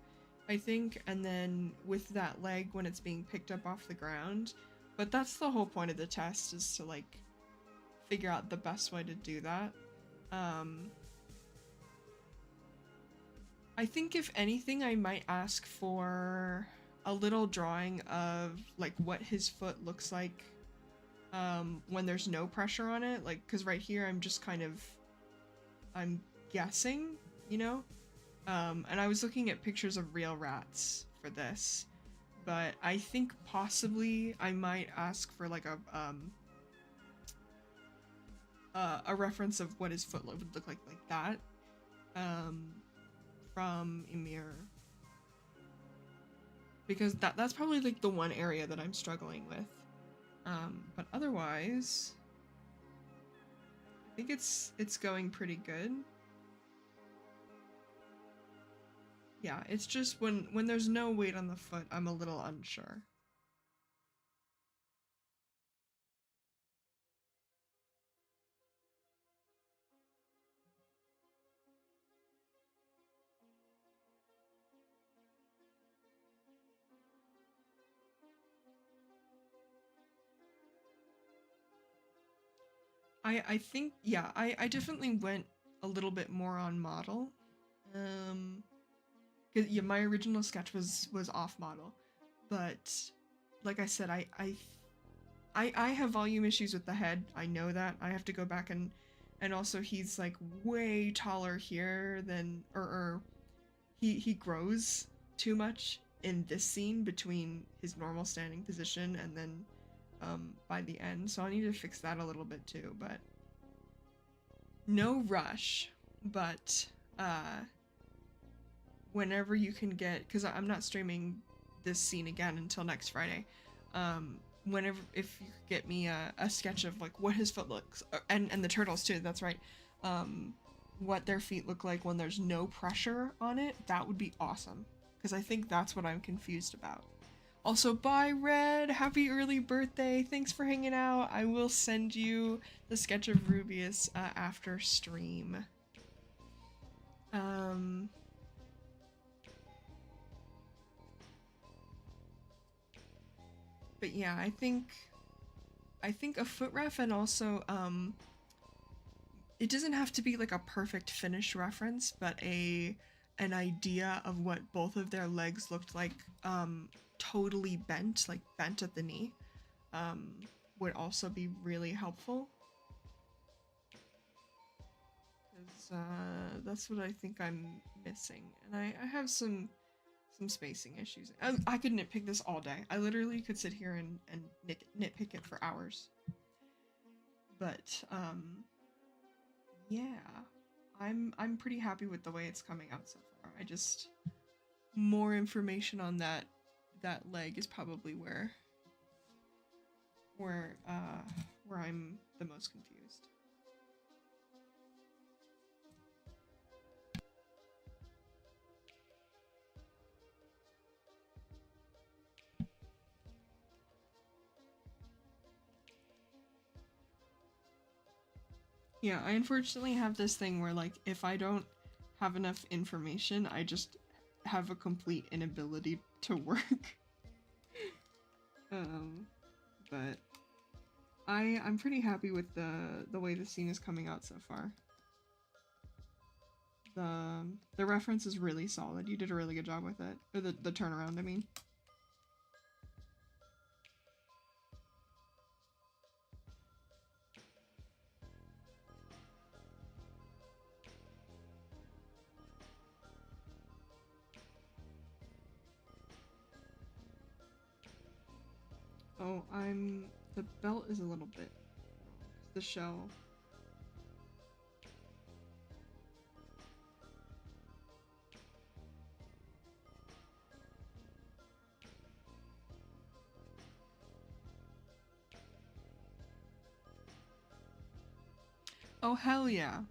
I think, and then with that leg when it's being picked up off the ground. But that's the whole point of the test, is to like figure out the best way to do that. I think if anything, I might ask for a little drawing of like what his foot looks like when there's no pressure on it, like, because right here I'm just kind of, I'm guessing, you know? And I was looking at pictures of real rats for this, but I think possibly I might ask for like a reference of what his foot would look like that, from Emir, because that's probably like the one area that I'm struggling with. But otherwise, I think it's going pretty good. Yeah, it's just when there's no weight on the foot, I'm a little unsure. I think, yeah, I definitely went a little bit more on model. 'Cause, yeah, my original sketch was off model, but like I said, I have volume issues with the head. I know that. I have to go back and also he's like way taller here than, or he grows too much in this scene between his normal standing position and then by the end. So I need to fix that a little bit too, but no rush. But whenever you can get, because I'm not streaming this scene again until next Friday. Whenever, if you could get me a sketch of like what his foot looks, and the turtles too, that's right, what their feet look like when there's no pressure on it, that would be awesome, because I think that's what I'm confused about. Also, bye Red, happy early birthday, thanks for hanging out. I will send you the sketch of Rubius after stream. But yeah, I think a foot ref, and also it doesn't have to be like a perfect finish reference, but an idea of what both of their legs looked like, totally bent, like bent at the knee, would also be really helpful. Because that's what I think I'm missing, and I have some spacing issues. I could nitpick this all day. I literally could sit here and nitpick it for hours. But yeah, I'm pretty happy with the way it's coming out so far. I just, more information on that leg is probably where I'm the most confused. Yeah, I unfortunately have this thing where, like, if I don't have enough information, I just have a complete inability to work. But I'm pretty happy with the way the scene is coming out so far. The reference is really solid. You did a really good job with it. Or the turnaround, I mean. Oh, the belt is a little bit, the shell. Oh, hell yeah.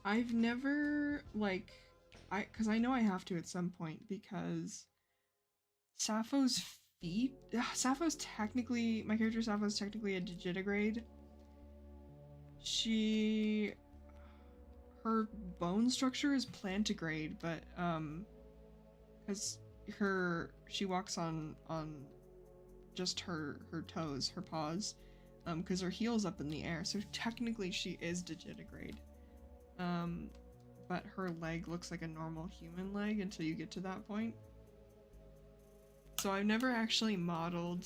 I've never, like, because I know I have to at some point, because Sappho's feet, Sappho's technically, my character Sappho's technically a digitigrade. Her bone structure is plantigrade, but, because she walks on just her toes, her paws, because her heel's up in the air, so technically she is digitigrade. but her leg looks like a normal human leg until you get to that point. So I've never actually modeled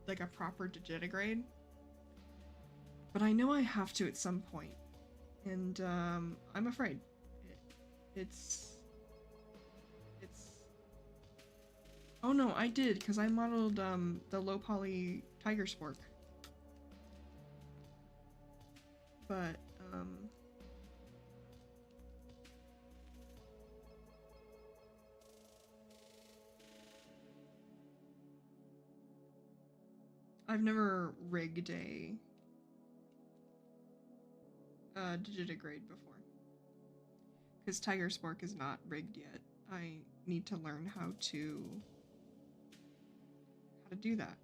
like a proper digitigrade, but I know I have to at some point, and I'm afraid. It's oh no, I did, because I modeled the low poly tiger spork, but I've never rigged a digitigrade before, because tiger spork is not rigged yet. I need to learn how to do that.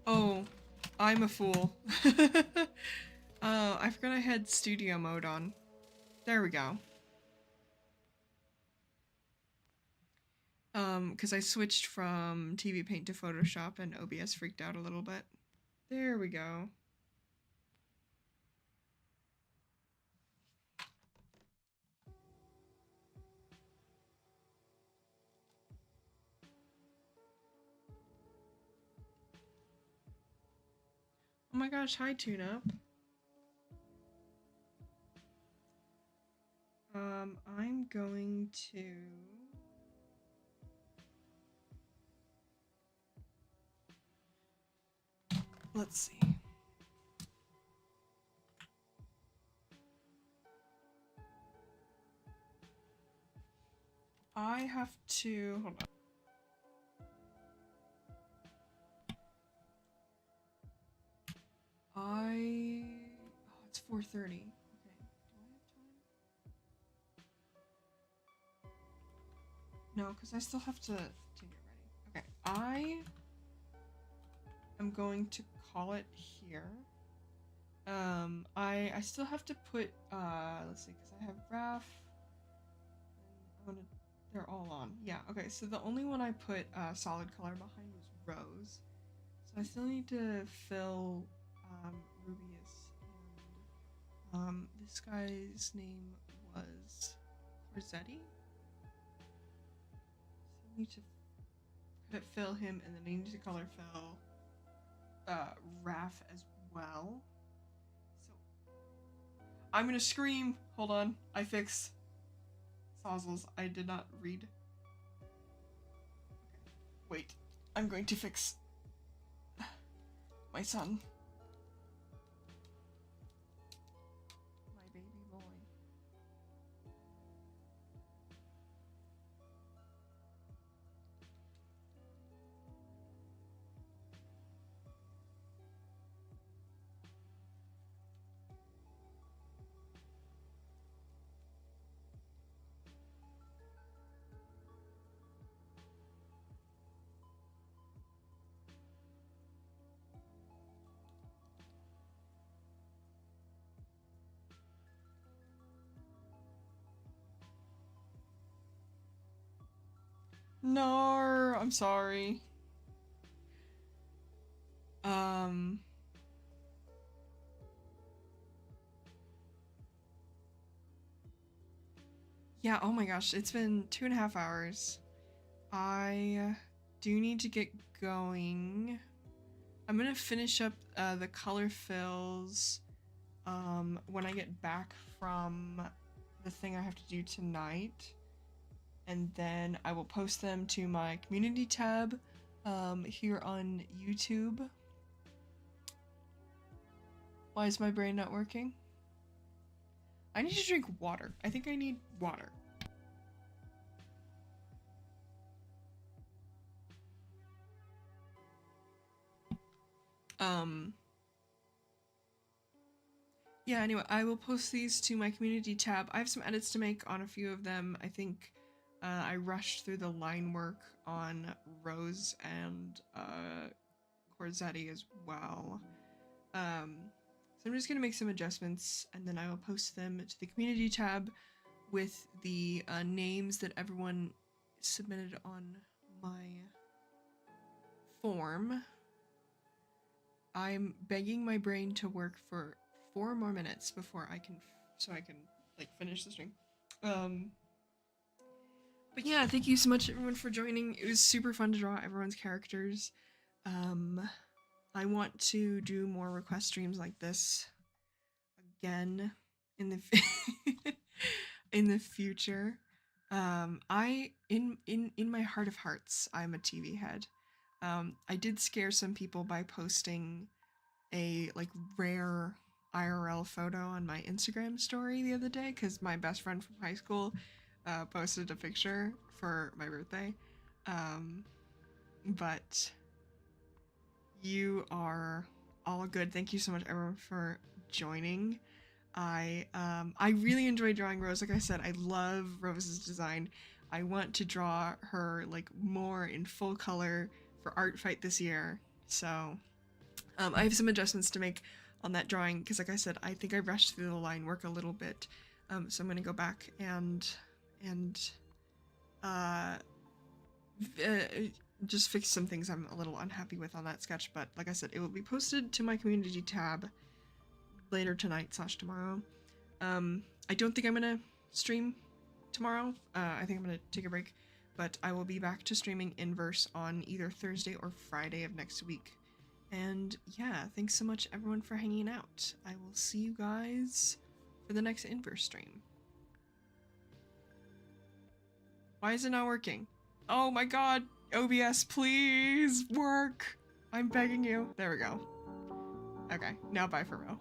Oh, I'm a fool. I forgot I had studio mode on. There we go. Because I switched from TV Paint to Photoshop and OBS freaked out a little bit. There we go. Oh my gosh, hi Tune Up. I'm going to... Let's see. I have to... Hold on. Oh, it's 4:30. Okay. Do I have time? No, because I still have to get ready. Okay. I am going to call it here. I still have to put, let's see, because I have Raph. They're all on. Yeah, okay, so the only one I put solid color behind was Rose. So I still need to fill Rubius This guy's name was Corsetti. So I need to fill him, and then I need to color fill Raph as well. So I'm gonna scream. Hold on, I fix Sozzles. I did not read. Okay. Wait, I'm going to fix my son. My baby boy. No, I'm sorry. Yeah, oh my gosh, it's been 2.5 hours. I do need to get going. I'm gonna finish up the color fills when I get back from the thing I have to do tonight. And then I will post them to my community tab here on YouTube. Why is my brain not working? I need to drink water. I think I need water. Yeah, anyway, I will post these to my community tab. I have some edits to make on a few of them. I think I rushed through the line work on Rose and Corsetti as well. So I'm just gonna make some adjustments, and then I will post them to the community tab with the names that everyone submitted on my form. I'm begging my brain to work for 4 more minutes before I can, so I can like finish the stream. But yeah, thank you so much everyone for joining. It was super fun to draw everyone's characters. I want to do more request streams like this again in the in the future. I in my heart of hearts, I'm a TV head. I did scare some people by posting a like rare IRL photo on my Instagram story the other day because my best friend from high school posted a picture for my birthday. But you are all good. Thank you so much everyone for joining. I really enjoyed drawing Rose. Like I said, I love Rose's design. I want to draw her like more in full color for Art Fight this year. So I have some adjustments to make on that drawing because like I said, I think I rushed through the line work a little bit. So I'm gonna go back and just fix some things I'm a little unhappy with on that sketch. But like I said, it will be posted to my community tab later tonight / tomorrow. I don't think I'm gonna stream tomorrow. I think I'm gonna take a break, but I will be back to streaming Inverse on either Thursday or Friday of next week. And yeah, thanks so much everyone for hanging out. I will see you guys for the next Inverse stream. Why is it not working? Oh my god, OBS, please work. I'm begging you. There we go. Okay, now bye for real.